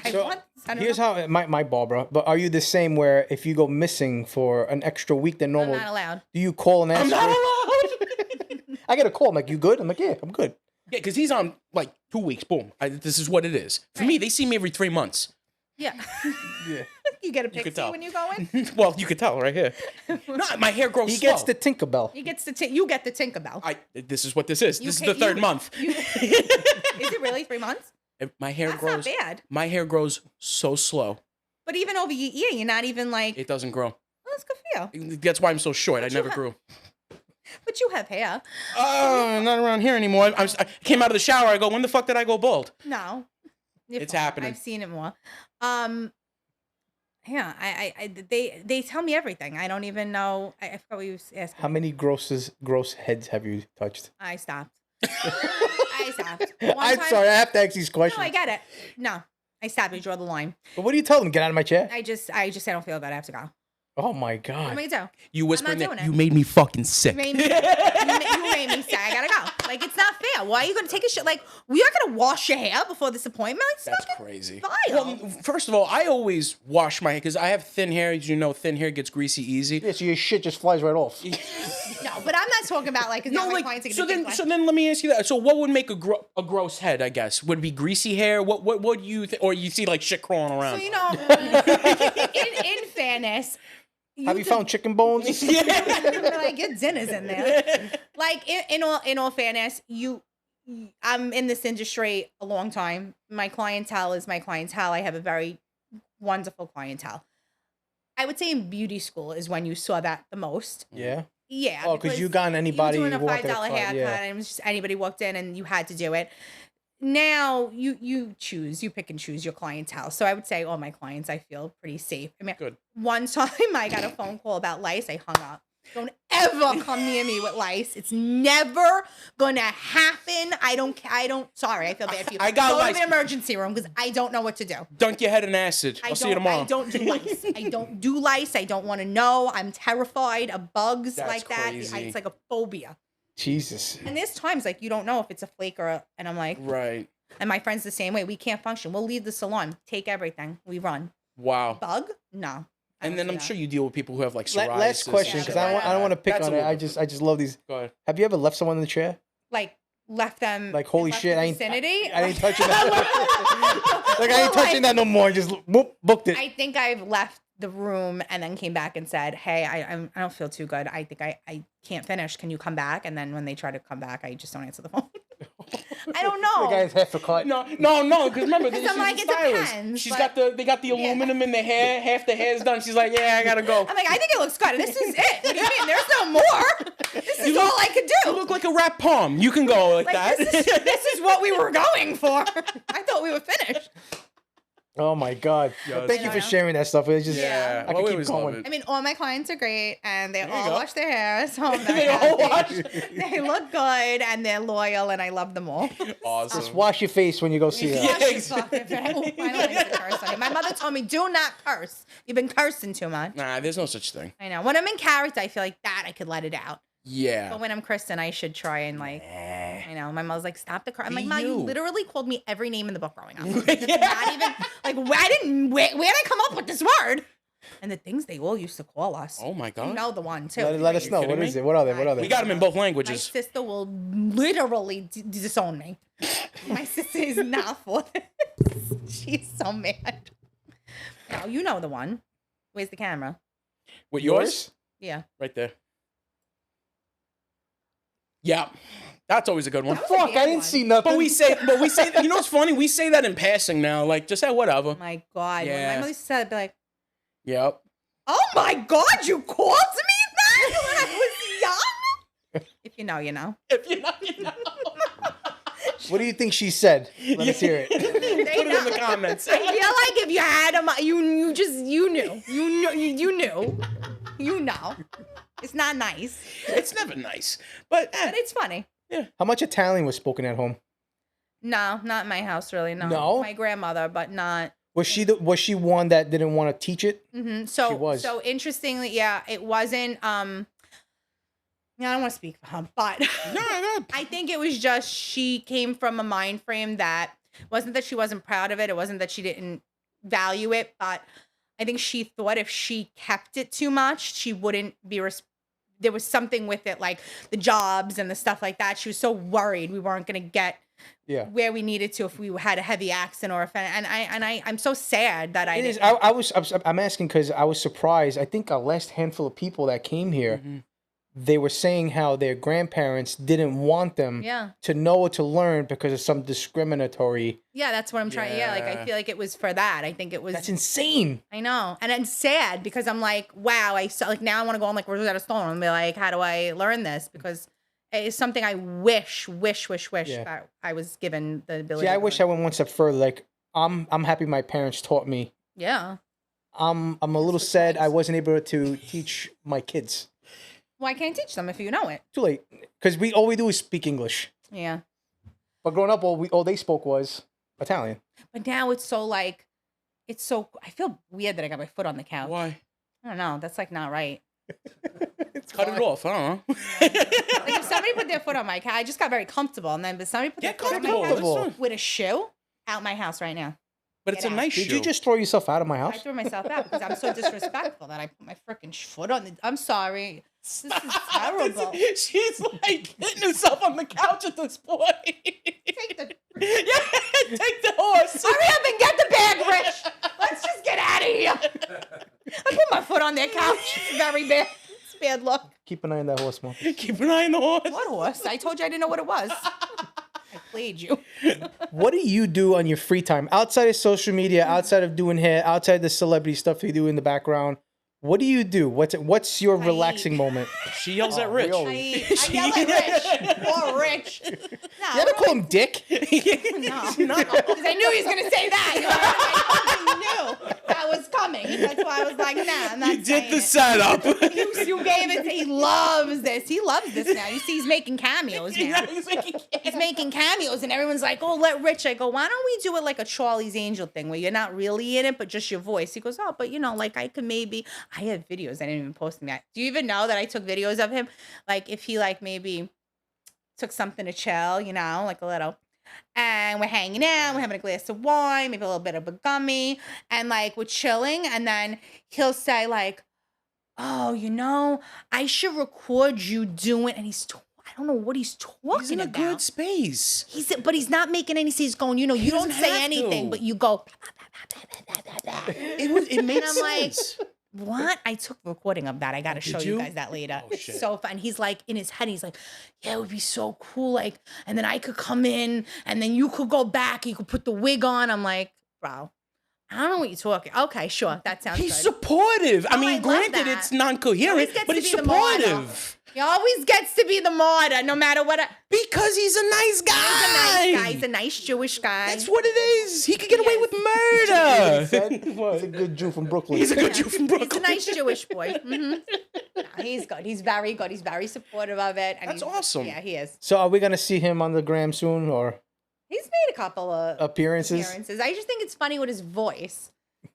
I So, want. I don't here's know. how my Barbara. But are you the same where if you go missing for an extra week than I'm normal, not allowed. do you call and ask? I'm not her? allowed. I get a call. I'm like, you good? I'm like, yeah, I'm good. Yeah, because he's on like 2 weeks. Boom. This is what it is. For me, they see me every 3 months. Yeah. Yeah. You get a could pixie tell. when you go in. Well, you could tell right here. No, my hair grows He slow. gets the Tinkerbell. You get the you get the Tinkerbell. This is what this is. This is can't- the third month. Is it really 3 months? My hair That's grows. not bad. My hair grows so slow. But even over your ear, you're not even like. It doesn't grow. Well, that's good for you. That's why I'm so short. I never grew. But you have hair. Oh, not around here anymore. I came out of the shower. I go, when the fuck did I go bald? No. It's happening. I've seen it more. Yeah, they tell me everything. I don't even know. I forgot what you was asking. How many gross heads have you touched? I stopped. I stopped. One I'm time- sorry, I have to ask these questions. No, I get it. No, I stopped. I draw the line. But what do you tell them? Get out of my chair? I don't feel good. I have to go. Oh my What God. am I gonna do? You whisper I'm in not there, doing you it. made me fucking sick. You made me say I gotta go. Like, it's not fair. Why are you gonna take a shit? Like, we are gonna wash your hair before this appointment? It's That's fucking crazy. vile. Well, first of all, I always wash my hair because I have thin hair. As you know, thin hair gets greasy easy. Yeah, so your shit just flies right off. No, but I'm not talking about like. No, like so then let me ask you that. So what would make a gross head? I guess would it be greasy hair. What do you or you see like shit crawling So around? you know, in fairness. Have you found chicken bones? Like, your dinner's in there. Like, in all fairness, I'm in this industry a long time. My clientele is my clientele. I have a very wonderful clientele. I would say in beauty school is when you saw that the most. Yeah. Yeah. Oh, because you got anybody you were doing a who $5 wanted a haircut, yeah. and it was just anybody walked in and you had to do it. Now you pick and choose your clientele. So I would say all my clients, I feel pretty safe. I mean, Good. One time I got a phone call about lice. I hung up. Don't ever come near me with lice. It's never gonna happen. I don't. Sorry, I feel bad for you. I got Go lice. to the emergency room because I don't know what to do. Dunk your head in acid. I'll see you tomorrow. I don't do lice. I don't do lice. I don't want to know. I'm terrified of bugs That's like that. crazy. It's like a phobia. Jesus. And there's times like you don't know if it's a flake and I'm like, Right. and my friend's the same way. We can't function. We'll leave the salon. Take everything. We run. Wow. Bug? No. I And don't then do I'm that. sure you deal with people who have like psoriasis. Last question, and because shit I like don't want to that. pick That's on a it. little I different. just love these. Go ahead. Have you ever left someone in the chair? Like left them. Like, holy left shit, the I ain't vicinity. I ain't touching that. Like, I Well, ain't touching that no more. Just whoop, booked it. I think I've left the room and then came back and said, "Hey, I don't feel too good. I think I can't finish. Can you come back?" And then when they try to come back, I just don't answer the phone. I don't know. The guy's half a cut. No, because remember, she's I'm like, a it stylist. depends, She's but- got they got the aluminum in the hair. Half the hair's done. She's like, yeah, I gotta go. I'm like, I think it looks good. This is it. What do you mean? There's no more. This is all I could You do. look like a rat palm. You can go like that. This is what we were going for. I thought we were finished. Oh my God. Yeah, Thank you for sharing that stuff. It's just, Yeah, I well, can we keep always love going. it. I mean, all my clients are great, and they you all go. wash their hair, so I'm very They all happy. wash. They look good, and they're loyal, and I love them all. Awesome. Just wash your face when you go see her. Wash your fucking face. I don't like to curse on you. My mother told me, do not curse. You've been cursing too much. Nah, there's no such thing. I know. When I'm in character, I feel like that I could let it out. Yeah. But when I'm Kristen, I should try and like, I know. My mother's like, stop the car. I'm Be like, Ma, you you. literally called me every name in the book growing up. It's not even like, where did I come up with this word? And the things they all used to call us. Oh my God. You know the one too. Let us know. kidding What me? is it? What are they? What are they? We got them in both My languages. sister will literally disown me. My sister is not for this. She's so mad. No, you know the one. Where's the camera? What, yours? Yeah. Right there. Yeah. That's always a good one. That was a Fuck, I bad didn't one. see nothing. But we say, you know what's funny? We say that in passing now. Like, just say whatever. My God. When Yeah. my mother said, I'd be like, Yep. oh my God, you called me that when I was young? If you know, you know. If you know, you know. What do you think she said? Let us hear it. They Put it in the know. comments. I feel like if you had them, you knew. You know. It's not nice, It's never nice. But, but it's funny. How much Italian was spoken at home? No, not in my house, really. No. No? My grandmother, but not. Was she one that didn't want to teach it? Mm-hmm. So, She was. so interestingly, yeah, it wasn't. I don't want to speak for her, but I think it was just she came from a mind frame that wasn't that she wasn't proud of it. It wasn't that she didn't value it, but I think she thought if she kept it too much, she wouldn't be. There was something with it, like the jobs and the stuff like that. She was so worried we weren't going to get where we needed to if we had a heavy accent or I'm so sad that It is. I'm asking because I was surprised. I think our last handful of people that came here, they were saying how their grandparents didn't want them Yeah. to know or to learn because of some discriminatory. Yeah, that's what I'm trying. Yeah, like I Yeah. feel like it was for that. I think it was. That's insane. I know, and it's sad because I'm like, wow, I saw like now I want to go on like Rosetta Stone and be like, how do I learn this? Because it's something I wish Yeah. that I was given the ability. See, I to wish I learn. went one step further. Like, I'm happy my parents taught me. Yeah. I'm a little That's sad nice. I wasn't able to teach my kids. Well, I can't teach them if you know it. Too late, because all we do is speak English. Yeah. But growing up, all they spoke was Italian. But now it's so like, it's so. I feel weird that I got my foot on the couch. Why? I don't know. That's like not right. Cut it off. I don't know. Like if somebody put their foot on my couch, I just got very comfortable, and then but somebody put their Get foot on my comfortable. couch That's fine. with a shoe out my house right now. But it's a Get out. nice Did shoe. you just throw yourself out of my I house? threw myself out because I'm so disrespectful that I put my freaking foot on the. I'm sorry. This is terrible. She's like hitting herself on the couch at this point. Take the, Yeah, take the horse. hurry up and get the bag, Rich. Let's just get out of here. I put my foot on their couch. It's very bad. It's a bad look. Keep an eye on that horse, Mom. Keep an eye on the horse. What horse? I told you I didn't know what it was. I played you. What do you do on your free time outside of social media, outside of doing hair, outside the celebrity stuff you do in the background? What do you do? What's your I relaxing eat. moment? She yells at Oh, Rich. really? I yell at Rich. Poor Rich. No, You ever call him Dick? No, because I knew he was gonna say that. I knew that was coming. That's why I was like, nah, I'm not You did saying the it. setup. You gave it. He loves this. He loves this now. You see, he's making cameos now. He's making cameos, and everyone's like, "Oh, let Rich." I go, "Why don't we do it like a Charlie's Angel thing, where you're not really in it, but just your voice?" He goes, "Oh, but you know, like I could maybe." I have videos. I didn't even post them yet. Do you even know that I took videos of him? Like if he like maybe took something to chill, you know, like a little. And we're hanging out, we're having a glass of wine, maybe a little bit of a gummy, and like we're chilling, and then he'll say like, "Oh, you know, I should record you doing," and I don't know what he's talking He's in a about. good space. But he's not making any sense. He's going, you know, you don't doesn't say have anything, to. but you go. It makes I'm like, sense. What? I took a recording of that. I got to show you you? guys that later. Oh, It's shit. so fun. He's like, in his head, he's like, yeah, it would be so cool. Like, and then I could come in and then you could go back. You could put the wig on. I'm like, bro, I don't know what you're talking. Okay, sure. That sounds He's good. supportive. I Oh, I mean, love granted, that. it's non-coherent, Always gets but to he's be the martyr. supportive. He always gets to be the martyr, no matter what. Because he's a nice guy. He's a nice guy. He's a nice Jewish guy. That's what it is. He could get away with He murder. said he's a good Jew from Brooklyn. He's a good Jew from He's a Brooklyn. nice Jewish boy. No, he's good. He's very good. He's very supportive of it. And That's he's- awesome. Yeah, he is. So are we gonna see him on the gram soon or He's made a couple of appearances? appearances. I just think it's funny with his voice.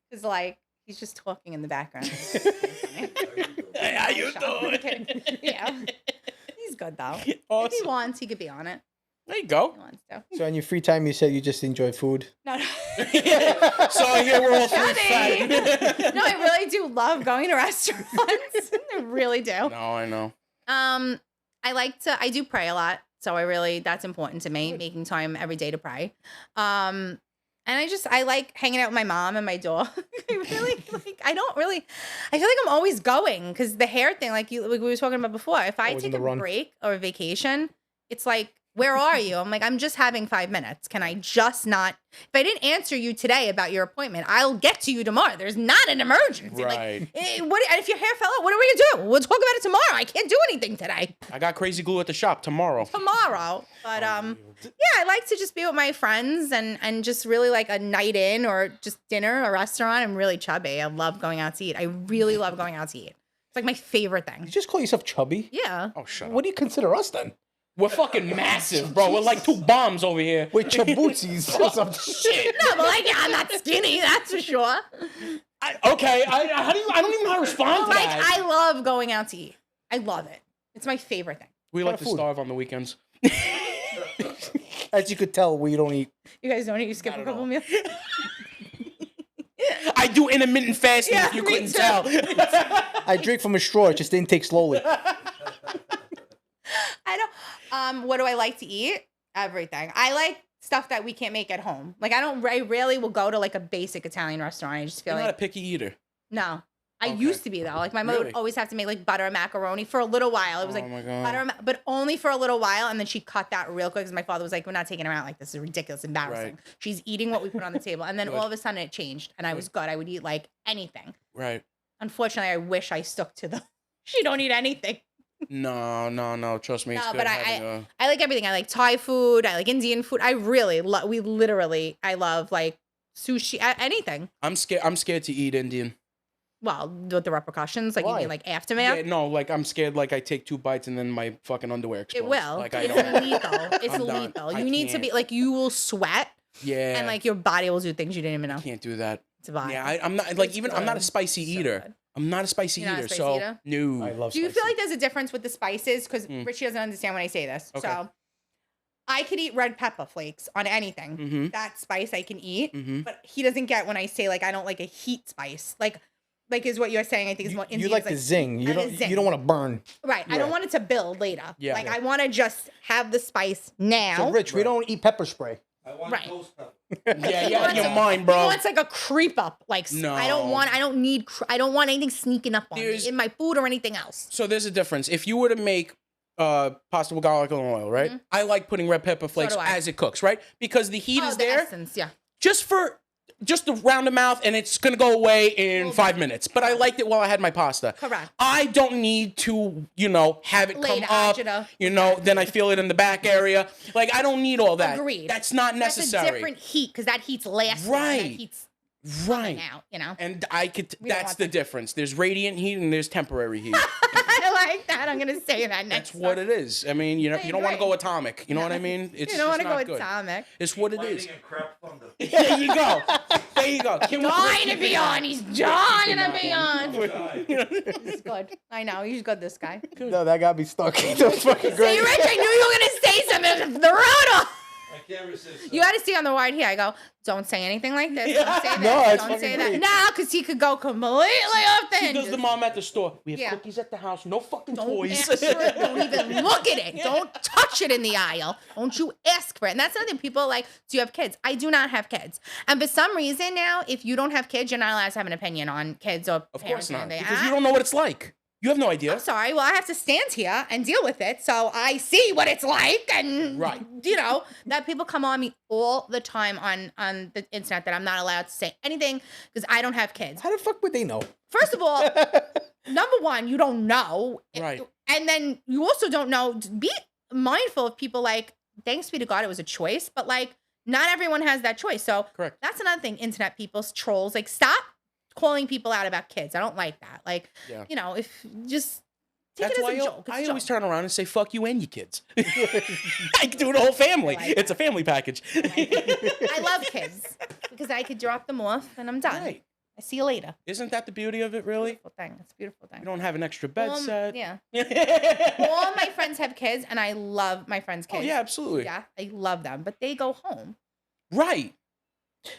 Because, like, he's just talking in the background. Hey, how you doing? Yeah. He's good, though. If he Awesome. wants, he could be on it. There you He go. wants to. So in your free time, you said you just enjoy food. No, no. So here we're all three Shutty. fat. No, I really do love going to restaurants. I really do. No, I know. I do pray a lot. So that's important to me, making time every day to pray. And I like hanging out with my mom and my dog. I feel like I'm always going because the hair thing, like we were talking about before, if I Always on take the a run. break or a vacation, it's like, where are you? I'm like, I'm just having 5 minutes. Can I just not, if I didn't answer you today about your appointment, I'll get to you tomorrow. There's not an emergency. Right. Like, and if your hair fell out, what are we gonna do? We'll talk about it tomorrow. I can't do anything today. I got crazy glue at the shop tomorrow. Tomorrow. But yeah, I like to just be with my friends and just really like a night in or just dinner, a restaurant. I'm really chubby. I love going out to eat. I really love going out to eat. It's like my favorite You thing. just call yourself chubby? Yeah. Oh, shut What up. do you consider us then? We're fucking massive, bro. We're like 2 bombs over here. We're chabootsies or some shit. No, but like, yeah, I'm not skinny, that's for sure. I don't even know how to respond to Like, that. I love going out to eat. I love it. It's my favorite thing. We What like to kind of food? starve on the weekends. As you could tell, we don't eat. You guys don't eat, you skip Not a at couple all. meals? I do intermittent fasting Yeah, if you me couldn't too. tell. I drink from a straw, it just intake slowly. I don't. What do I like to eat? Everything. I like stuff that we can't make at home. Like I rarely will go to like a basic Italian restaurant. I just feel You're not a like picky eater. no. I used to be though. Like my mother would Really? always have to make like butter and macaroni for a little while. It was like Oh my God. butter, but only for a little while, and then she cut that real quick because my father was like, "We're not taking her out like this. This is ridiculous, embarrassing. Right. She's eating what we put on the table." And then Good. all of a sudden it changed, and I was good. I would eat like anything. Right. Unfortunately, I wish I stuck to the. She don't eat anything. No. Trust me. It's No, good but having I like everything. I like Thai food. I like Indian food. I really love. I love like sushi. Anything. I'm scared to eat Indian. Well, with the repercussions, like you Why? mean like aftermath. Yeah, no, like I'm scared. Like I take 2 bites and then my fucking underwear explodes. It will. Like I It's don't. lethal. It's I'm done. lethal. I You need to can't. be like you will sweat Yeah. and like your body will do things you didn't even know. Can't do that. It's vile. Yeah, I'm not like It's even. I'm not a good. spicy So eater. good. I'm not a spicy You're not a eater. spicy So eater? no. I love. Do you feel spicy. like there's a difference with the spices? Because Mm. Richie doesn't understand when I say this. Okay. So I could eat red pepper flakes on anything. Mm-hmm. That spice I can eat, Mm-hmm. but he doesn't get when I say like I don't like a heat spice. Like is what you're saying. I think is what You Indians like the zing. You I like don't. the zing. You don't want to burn. Right. I Yeah. don't want it to build later. Yeah. Like Yeah. I want to just have the spice now. So, Rich, we don't eat pepper spray. I want Right. toast pepper. Yeah, He wants your a- mind, He bro. wants like a creep up. Like No. I don't want anything sneaking up on There's- me in my food or anything else. So there's a difference. If you were to make pasta with garlic and oil, right? I like putting red pepper flakes do I. as it cooks, right? Because the heat is the there essence, yeah. just the round the mouth, and it's gonna go away in 5 minutes. But I liked it while I had my pasta. Correct. I don't need to, have it come Later, up. agita. Then I feel it in the back area. Like I don't need all that. Agreed. That's not That's necessary. a different heat because that heat's lasting. Right. And that heat's Right. out. And don't that's want the difference. There's radiant heat and there's temporary heat. I like that. I'm gonna say that next. That's what it is. I mean, you you're don't want to right. go atomic. You know what I mean? It's You don't want just to go not with good. Atomic. It's what it is. Lightning and crap thunder. There you go. There you go. Can we- Dying to be on. He's dying to be on. Guy. He's good. I know. He's good. This guy. No, that got me stuck. That was fucking See, great. Rich, I knew you were gonna say something. The road. I can't resist. You got to see on the wide here. I go, don't say anything like this. Don't say that. No, it's don't say fucking that. great. No, because he could go completely off the She hinges. does the mom at the store. We have Yeah. cookies at the house. No fucking Don't toys. ask for it. Don't even look at it. Don't touch it in the aisle. Don't you ask for it. And that's another thing. People are like, do you have kids? I do not have kids. And for some reason now, if you don't have kids, you're not allowed to have an opinion on kids or Of parents course or not. anything. Because you don't know what it's like. You have no idea. I'm sorry. Well, I have to stand here and deal with it. So I see what it's like. And, Right. that people come on me all the time on the internet that I'm not allowed to say anything because I don't have kids. How the fuck would they know? First of all, number one, you don't know. Right. And then you also don't know. Be mindful of people like, thanks be to God, it was a choice. But like, not everyone has that choice. So Correct. that's another thing. Internet people's trolls. Like, stop calling people out about kids. I don't like that. Like, Yeah. if just take That's it why as a joke. It's I a always joke. turn around and say, fuck you and your kids. I can do the whole family. I like It's a family package. I love kids because I could drop them off and I'm done. Right. I see you later. Isn't that the beauty of it, really? Beautiful thing. It's a beautiful thing. You don't have an extra bed set. Yeah. Yeah. All my friends have kids and I love my friends' Oh, kids. yeah, absolutely. Yeah. I love them. But they go home. Right.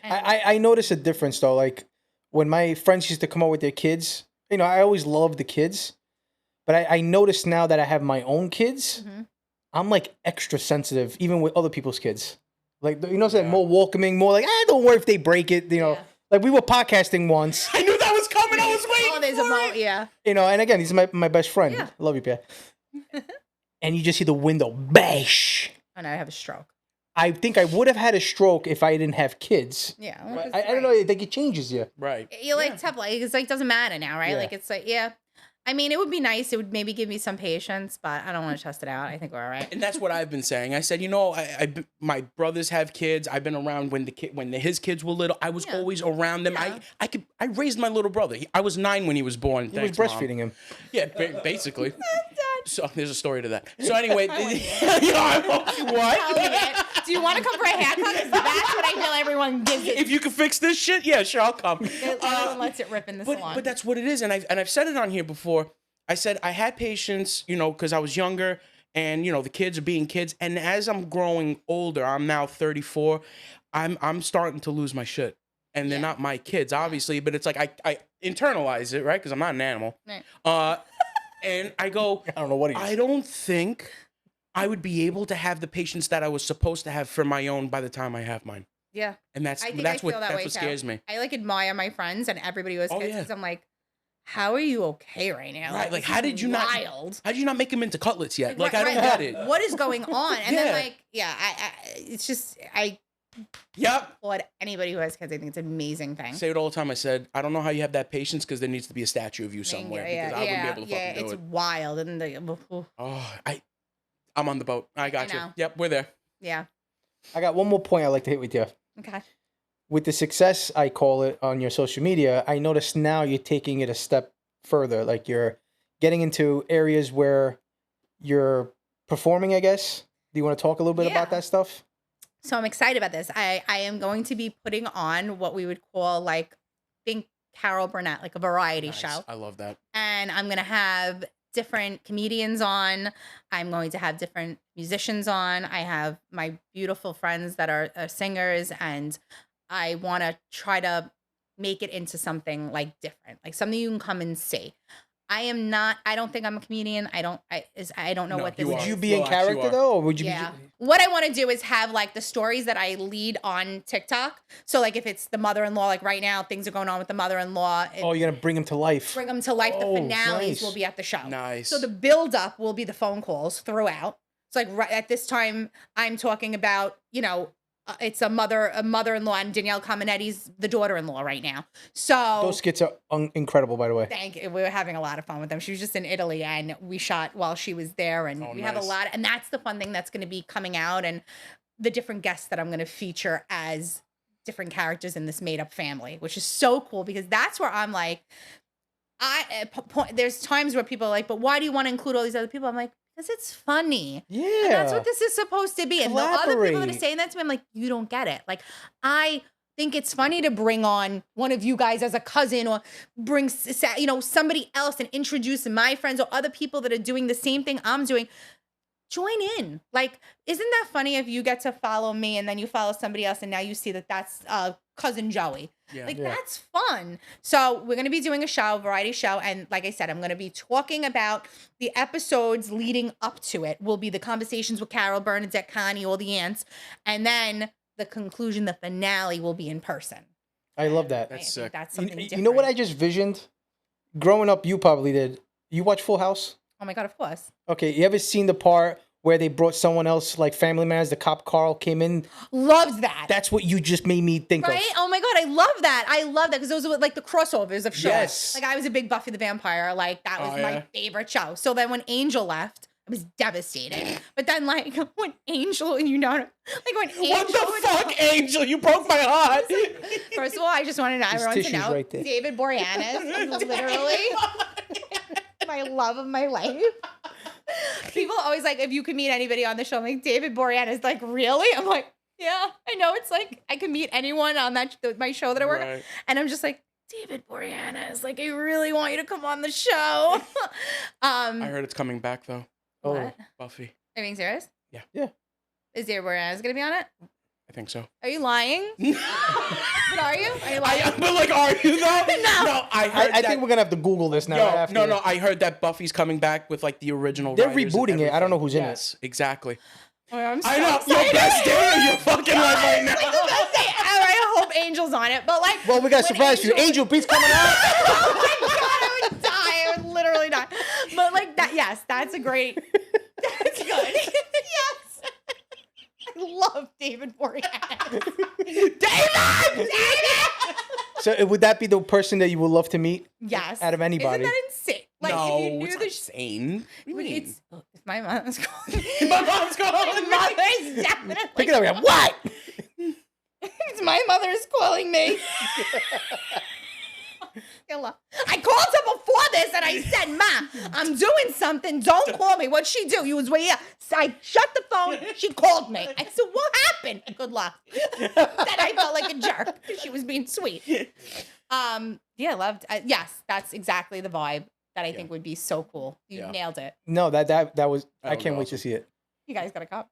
And I notice a difference though. Like when my friends used to come out with their kids, I always loved the kids, but I notice now that I have my own kids, Mhm. I'm like extra sensitive, even with other people's kids. Like Yeah. more welcoming, more like don't worry if they break it. Yeah. Like we were podcasting once, I knew that was coming. I was waiting Oh, there's for a moment. it. Yeah. and again, he's my best friend. Yeah. I love you, Pierre. And you just hear the window bash. And I have a stroke. I think I would have had a stroke if I didn't have kids. Yeah. I don't know. I think it changes you. Right. You're like tough. Like it's like doesn't matter now, right? Yeah. Like it's like yeah. I mean, it would be nice. It would maybe give me some patience, but I don't want to test it out. I think we're all right. And that's what I've been saying. I said, my brothers have kids. I've been around when his kids were little. I was Yeah. always around them. Yeah. I raised my little brother. I was 9 when he was born. He was breastfeeding him. Yeah, basically. So there's a story to that. So anyway, what? Tell me it. Do you want to come for a haircut? 'Cause that's what I feel everyone gives it. If you can fix this shit, yeah, sure, I'll come. Everyone lets it rip in the salon. But that's what it is, and I've said it on here before. I said I had patience, because I was younger, and the kids are being kids. And as I'm growing older, I'm now 34. I'm starting to lose my shit, and they're Yeah. not my kids, obviously. But it's like I internalize it, right? Because I'm not an animal. Right. And I go, I don't know what he is. I don't think I would be able to have the patience that I was supposed to have for my own by the time I have mine. Yeah. And that's I think that's I feel what that way what too. scares me. I like admire my friends and everybody who has Oh, kids yeah. because I'm like, how are you okay right now? Right, like, this how is did you not- wild. How did you not make him into cutlets yet? Like, Right, I don't right. get it. What is going on? And then Yeah. like, yeah, it's just I Yep. applaud anybody who has kids. I think it's an amazing thing. I say it all the time. I said, I don't know how you have that patience because there needs to be a statue of you somewhere Yeah, because I wouldn't be able to fucking do it's it. wild. And Oh, I'm on the boat. I got you. know. Yep, we're there. yeah. I got one more point I'd like to hit with you. Okay. With the success, I call it, on your social media, I notice now you're taking it a step further. Like you're getting into areas where you're performing, I guess. Do you want to talk a little bit about Yeah. that stuff? So I'm excited about this. I am going to be putting on what we would call like think Carol Burnett, like a variety Nice. show. I love that. And I'm going to have different comedians on. I'm going to have different musicians on. I have my beautiful friends that are singers, and I want to try to make it into something like different, like something you can come and see. I don't think I'm a comedian. I don't know No, what this you is. Would are. you be in Relax, you character are. though, or would you Yeah. be? What I want to do is have like the stories that I lead on TikTok. So like if it's the mother-in-law, like right now things are going on with the mother-in-law. Oh, you're gonna bring him to life. Bring them to life. The Oh, finales nice. will be at the show. Nice. So the build-up will be the phone calls throughout. It's like right at this time I'm talking about, it's a mother-in-law, and Danielle Caminetti's the daughter-in-law right now. So Those skits are incredible, by the way. thank you. We were having a lot of fun with them. She was just in Italy, and we shot while she was there, and Oh, we have a nice. lot. And that's the fun thing that's going to be coming out, and the different guests that I'm going to feature as different characters in this made-up family, which is so cool because that's where I'm like, there's times where people are like, but why do you want to include all these other people? I'm like, because it's funny. Yeah. And that's what this is supposed to be. And the other people that are Collaborate. saying that to me, I'm like, you don't get it. Like, I think it's funny to bring on one of you guys as a cousin, or bring, somebody else and introduce my friends or other people that are doing the same thing I'm doing. Join in. Like, isn't that funny if you get to follow me and then you follow somebody else and now you see that that's cousin Joey? Yeah. Like, Yeah. that's fun. So we're going to be doing a variety show. And like I said, I'm going to be talking about the episodes leading up to it. Will be the conversations with Carol, Bernadette, Connie, all the aunts. And then the conclusion, the finale will be in person. I love that. I That's think sick. that's You, something you different. know what I just visioned? Growing up, you probably did. You watch Full House? Oh my God, of course. Okay, you ever seen the part where they brought someone else, like family members, the cop Carl came in? Loved that. That's what you just made me think Right? of. Oh my God, I love that. I love that because those were like the crossovers of shows. Yes. Like I was a big Buffy the Vampire. Like that was Oh, my yeah? favorite show. So then when Angel left, I was devastated. But then like when Angel, when Angel. What the fuck, Angel? You broke my heart. First of all, I just wanted everyone to tissues know right there. David Boreanaz is literally my love of my life. People always like, if you could meet anybody on the show, I'm like, David Boreanaz, like, really? I'm like, yeah, I know. It's like, I can meet anyone on my show that I work on. Right. And I'm just like, David Boreanaz, like, I really want you to come on the show. I heard it's coming back though. Oh. What? Buffy. Are you being serious? Yeah. Yeah. Is David Boreanaz going to be on it? I think so. Are you lying? But are you? Are you lying? But like, are you though? No, I heard I that. think we're gonna have to Google this now. right after no. this. I heard that Buffy's coming back with like the original. They're writers and rebooting it. I don't know who's in it. Yes, exactly. Oh, I'm so I know. excited. Your best day of your fucking life right now. Like the best day ever. I hope Angel's on it. But like, Well, we got a when surprise for you. Angel Beats coming out. Oh my God, I would die. I would literally die. But like that, yes, that's a great. That's good. Yes. I love David Boreanaz. David! So would that be the person that you would love to meet? Yes. Out of anybody. Isn't that insane? Like No, if you knew it's the insane. What do you mean? it's my mom's calling. My mom's My calling me. mother's definitely. Pick it up. Like, what? It's my mother's calling me. I called her before this and I said, Ma, I'm doing something. Don't call me. What'd she do? You was way up. So I shut the phone. She called me. I said, what happened? Good luck. Then I felt like a jerk because she was being sweet. Yeah, loved. Yes, that's exactly the vibe that I think would be so cool. You Yeah. nailed it. No, that was. That I was can't wait awesome. to see it. You guys got a cup.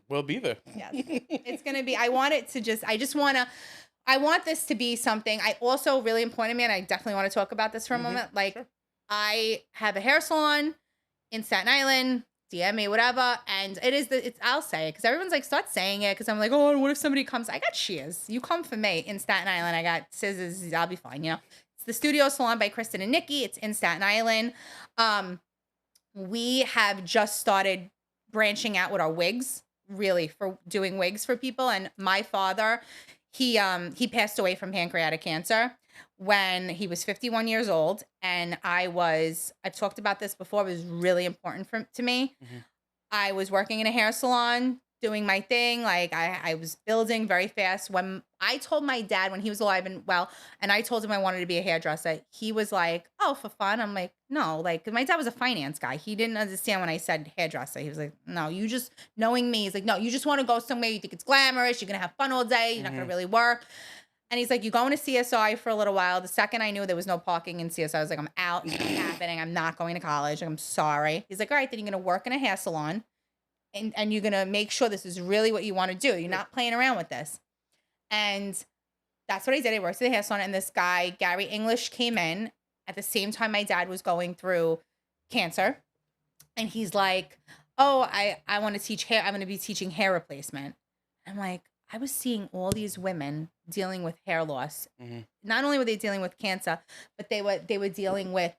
We'll be there. Yes. It's going to be, I want this to be something. I also really important to me, and I definitely want to talk about this for a moment. Like, sure. I have a hair salon in Staten Island, DM me, whatever. And I'll say it because everyone's like, start saying it because I'm like, oh, what if somebody comes? I got shears. You come for me in Staten Island. I got scissors. I'll be fine, It's the Studio Salon by Kristen and Nikki. It's in Staten Island. We have just started branching out with our wigs, really, for doing wigs for people. And my father, he passed away from pancreatic cancer when he was 51 years old. And I've talked about this before, it was really important to me. I was working in a hair salon, doing my thing. Like I was building very fast. When I told my dad when he was alive and well, and I told him I wanted to be a hairdresser, he was like, "Oh, for fun?" I'm like, "No," like 'cause my dad was a finance guy. He didn't understand when I said hairdresser. He was like, "No, you just knowing me." He's like, "No, you just want to go somewhere. You think it's glamorous. You're gonna have fun all day. You're not gonna really work." And he's like, "You going to CSI for a little while." The second I knew there was no parking in CSI, I was like, "I'm out. It's not happening. I'm not going to college. I'm sorry." He's like, "All right, then you're gonna work in a hair salon. And you're going to make sure this is really what you want to do. You're not playing around with this." And that's what I did. I worked at the hair salon, and this guy, Gary English, came in at the same time my dad was going through cancer. And he's like, "Oh, I want to teach hair. I'm going to be teaching hair replacement." I'm like, I was seeing all these women dealing with hair loss. Not only were they dealing with cancer, but they were dealing with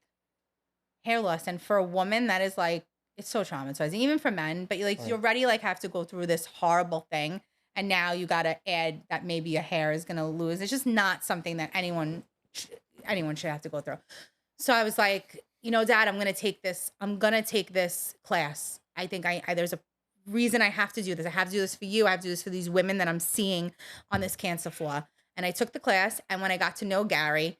hair loss. And for a woman, that is like, it's so traumatizing, even for men. But you already like have to go through this horrible thing, and now you got to add that maybe your hair is gonna lose. It's just not something that anyone should have to go through. So I was like, Dad, I'm gonna take this. I'm gonna take this class. I think there's a reason I have to do this. I have to do this for you. I have to do this for these women that I'm seeing on this cancer floor. And I took the class, and when I got to know Gary,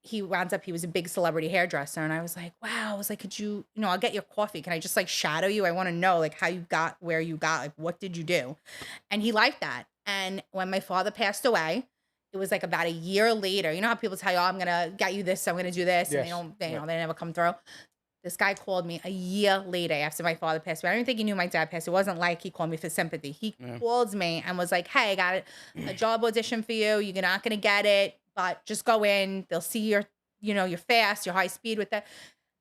he wound up, he was a big celebrity hairdresser. And I was like, wow, I was like, could you, I'll get your coffee. Can I just like shadow you? I want to know like how you got where you got, like, what did you do? And he liked that. And when my father passed away, it was like about a year later. You know how people tell you, "Oh, I'm going to get you this. I'm going to do this." Yes. And they never come through. This guy called me a year later after my father passed away. I don't even think he knew my dad passed. It wasn't like he called me for sympathy. He called me and was like, "Hey, I got a job audition for you. You're not going to get it, but just go in. They'll see you're fast, you're high speed with that."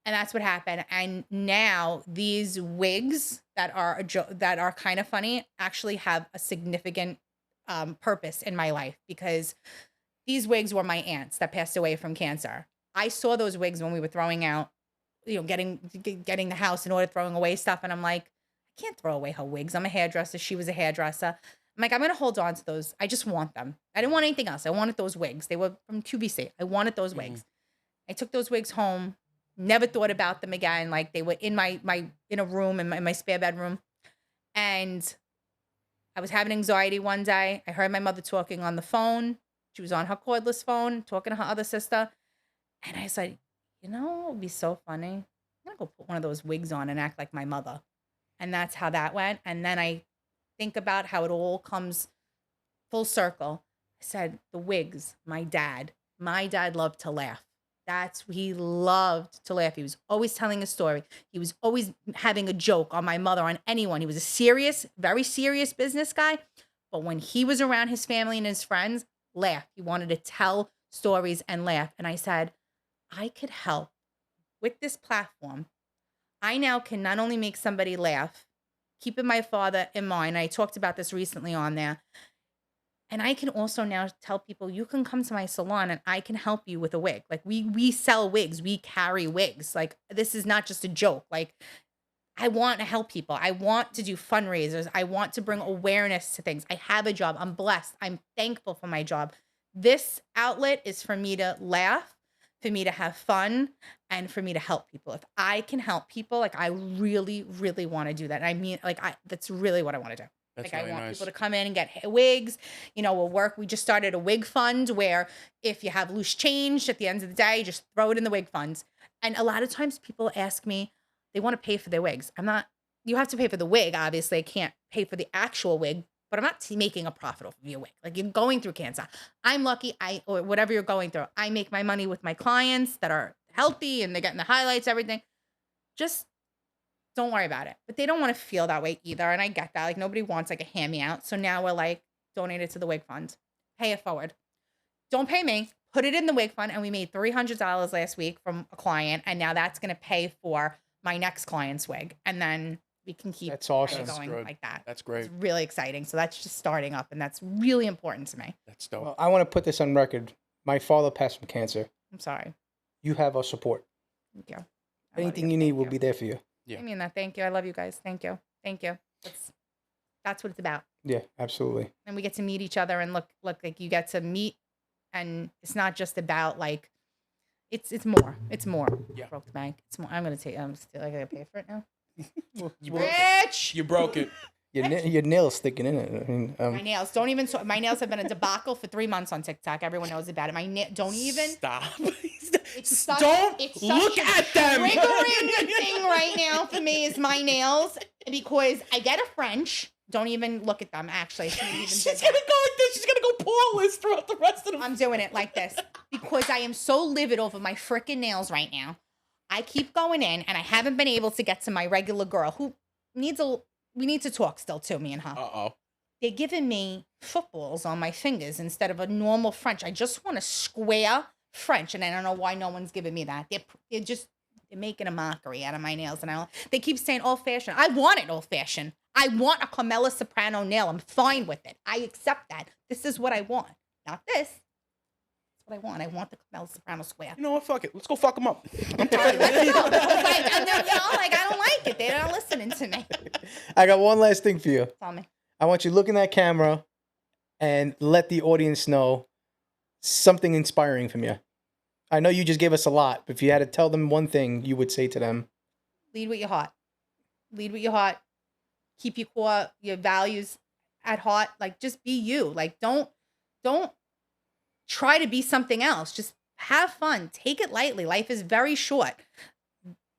And that's what happened. And now these wigs that are kind of funny actually have a significant purpose in my life, because these wigs were my aunts that passed away from cancer. I saw those wigs when we were throwing out, getting the house in order, throwing away stuff. And I'm like, I can't throw away her wigs. I'm a hairdresser. She was a hairdresser. I'm like, I'm going to hold on to those. I just want them. I didn't want anything else. I wanted those wigs. They were from QVC. I wanted those wigs. I took those wigs home, never thought about them again. Like they were in in a room, in my spare bedroom. And I was having anxiety one day. I heard my mother talking on the phone. She was on her cordless phone, talking to her other sister. And I said, it would be so funny. I'm going to go put one of those wigs on and act like my mother. And that's how that went. And then I think about how it all comes full circle. I said, the wigs, my dad loved to laugh. He loved to laugh. He was always telling a story. He was always having a joke on my mother, on anyone. He was a very serious business guy. But when he was around his family and his friends, laugh. He wanted to tell stories and laugh. And I said, I could help with this platform. I now can not only make somebody laugh, keeping my father in mind. I talked about this recently on there. And I can also now tell people, you can come to my salon and I can help you with a wig. Like we sell wigs, we carry wigs. Like this is not just a joke. Like I want to help people. I want to do fundraisers. I want to bring awareness to things. I have a job. I'm blessed. I'm thankful for my job. This outlet is for me to laugh, for me to have fun, and for me to help people. If I can help people, like I really, really want to do that. And I mean, that's really what I want to do. That's like really I want nice. people to come in and get wigs. We'll work. We just started a wig fund where if you have loose change at the end of the day, just throw it in the wig funds. And a lot of times people ask me, they want to pay for their wigs. You have to pay for the wig. Obviously, I can't pay for the actual wig, but I'm not making a profit off of your wig. Like you're going through cancer. I'm lucky, or whatever you're going through. I make my money with my clients that are healthy and they're getting the highlights, everything. Just don't worry about it. But they don't want to feel that way either. And I get that. Like nobody wants like a hand me out. So now we're like, donate it to the wig fund. Pay it forward. Don't pay me. Put it in the wig fund. And we made $300 last week from a client. And now that's going to pay for my next client's wig. And then we can keep That's awesome. going That's good. like that. That's great. It's really exciting. So that's just starting up. And that's really important to me. That's dope. Well, I want to put this on record. My father passed from cancer. I'm sorry. You have our support. Thank you. I love Anything you need, Thank we'll be there for you. Yeah. I mean that. Thank you. I love you guys. Thank you. Thank you. That's what it's about. Yeah, absolutely. And we get to meet each other and look like you get to meet, and it's not just about like, it's more. It's more. Yeah. Broke the bank. It's more. I'm gonna take. I gotta pay for it now. You broke it. Rich. You broke it. Your nails sticking in it. I mean, My nails. Don't even. My nails have been a debacle for 3 months on TikTok. Everyone knows about it. Don't even. Stop. It's such, Don't it's look such a at them. triggering thing right now for me is my nails, because I get a French. Don't even look at them. Actually, I shouldn't even She's do gonna that. go like this. She's gonna go poreless throughout the rest of the. I'm doing it like this because I am so livid over my freaking nails right now. I keep going in, and I haven't been able to get to my regular girl who needs a. We need to talk still too, me and her. Uh-oh. They're giving me footballs on my fingers instead of a normal French. I just want a square French, and I don't know why no one's giving me that. They're making a mockery out of my nails, and they keep saying old fashioned. I want it old fashioned. I want a Carmela Soprano nail. I'm fine with it. I accept that. This is what I want, not this. That's what I want. I want the Carmela Soprano square. You know what? Fuck it. Let's go fuck them up. I'm tired of it. I don't like it. They're not listening to me. I got one last thing for you. Tell me. I want you to look in that camera and let the audience know something inspiring from you. I know you just gave us a lot, but if you had to tell them one thing, you would say to them, Lead with your heart. Lead with your heart. Keep your core, your values at heart. Like, just be you. Like, don't try to be something else. Just have fun. Take it lightly. Life is very short.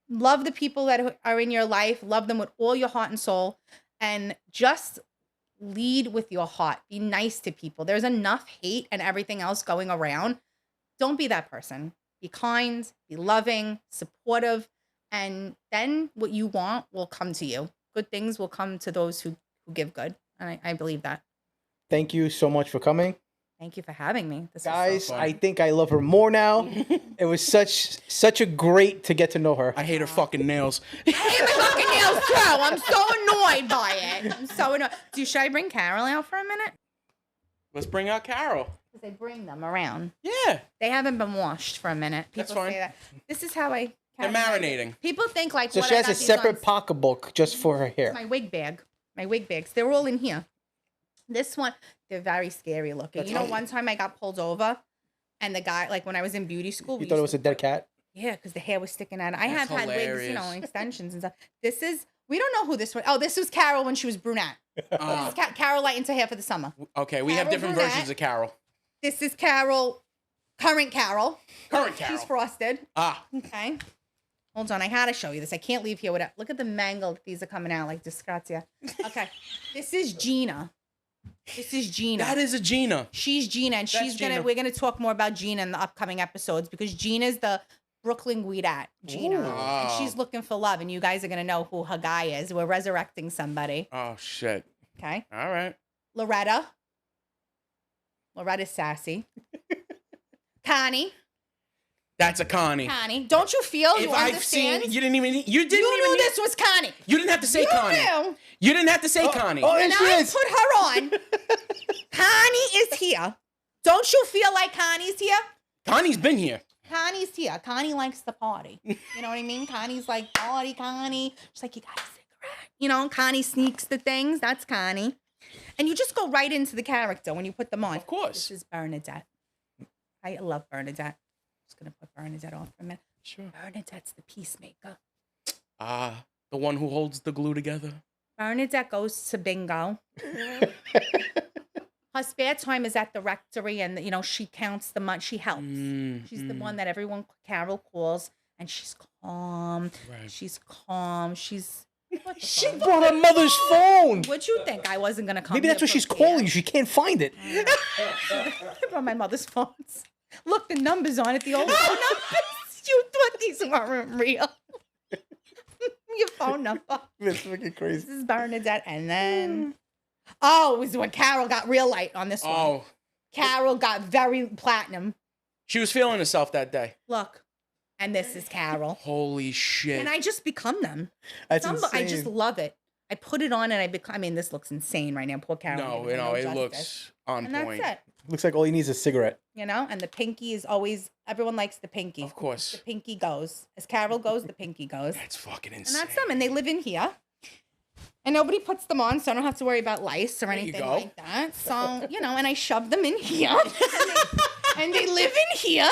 Love the people that are in your life. Love them with all your heart and soul. And just lead with your heart. Be nice to people. There's enough hate and everything else going around. Don't be that person. Be kind, be loving, supportive, and then what you want will come to you. Good things will come to those who give good. And I believe that. thank you so much for coming. Thank you for having me. This Guys, was so fun. I think I love her more now. It was such a great to get to know her. I hate her fucking nails. I hate my fucking nails too. I'm so annoyed by it. I'm so annoyed. Should I bring Carol out for a minute? Let's bring out Carol. Because they bring them around. Yeah. They haven't been washed for a minute. That's People fine. say that. This is how I. They're marinating. People think like. So what she I has got a these separate on- pocketbook just for her hair. My wig bag. My wig bags. They're all in here. This one, they're very scary looking. That's You know, funny. one time I got pulled over, and the guy, like when I was in beauty school, You thought it was a dead cat? Yeah, because the hair was sticking out. I That's have had wigs, you know, hilarious. extensions and stuff. This is, we don't know who this was. Oh, this was Carol when she was brunette. This is Carol lightens her hair for the summer. Okay, we have Carol different Burnett. versions of Carol. This is Carol, current Carol. Current Carol. She's frosted. Ah, Okay. Hold on, I had to show you this. I can't leave here without. Look at the mangled. These are coming out like disgrazia. Okay. This is Gina. This is Gina. that is a Gina. She's Gina, and That's Gina. we're gonna talk more about Gina in the upcoming episodes because Gina's the Brooklyn Guidat, Gina. Ooh. And she's looking for love, and you guys are gonna know who her guy is. We're resurrecting somebody. Oh, shit. Okay. All right. Loretta's sassy. Connie. That's a Connie. Connie. Don't you feel If you I've understand? seen, you didn't even You knew this was Connie. You didn't have to say You Connie. knew. You didn't have to say Connie. Oh, When and she I is. put her on, Connie is here. Don't you feel like Connie's here? Connie's been here. Connie's here. Connie likes the party. You know what I mean? Connie's like, party, Connie. She's like, you got a cigarette. You know, Connie sneaks the things. That's Connie. And you just go right into the character when you put them on. Of course. This is Bernadette. I love Bernadette. Just going to put Bernadette on for a minute. Sure. Bernadette's the peacemaker. Ah, the one who holds the glue together. Bernadette goes to bingo. Her spare time is at the rectory, and you know she counts the money. She helps. She's the one that everyone Carol calls, and she's calm. Right. She's calm. She's. What the She fuck? brought her mother's phone. What'd you think? I wasn't gonna come. Maybe that's here what she's prepared? calling you. She can't find it. I brought my mother's phones. Look, the numbers on it. The old phone numbers. You thought these weren't real. Your phone number. That's fucking crazy. This is Bernadette, and then it was when Carol got real light on this one. Oh, Carol got very platinum. she was feeling herself that day. Look, and this is Carol, Holy shit. and I just become them. That's I just insane. love it. I put it on and I mean, this looks insane right now. Poor Carol. No, you know, it looks on And point. that's it. Looks like all he needs is a cigarette. You know, and the pinky is always, everyone likes the pinky. Of course. The pinky goes. As Carol goes, the pinky goes. That's fucking And insane. that's them. And they live in here. And nobody puts them on, so I don't have to worry about lice or you anything go. like that. So, you know, and I shove them in here. and they live in here.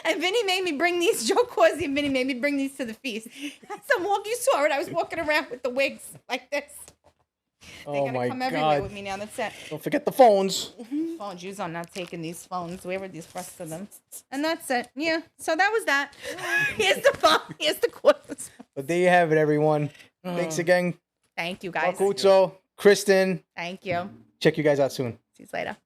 And Vinny made me bring these, Joe Corsi and Vinny made me bring these to the feast. Some walk, you saw it. I was walking around with the wigs like this. They're Oh gonna my come everywhere God. with me now. That's it. Don't forget the phones. Phones, use I'm not taking these phones. Where were these rest of them? And that's it. Yeah. So that was that. Here's the phone. Here's the cordless. But there you have it, everyone. Thanks again. Thank you guys. Marcuccio, Kristen. Thank you. Check you guys out soon. See you later.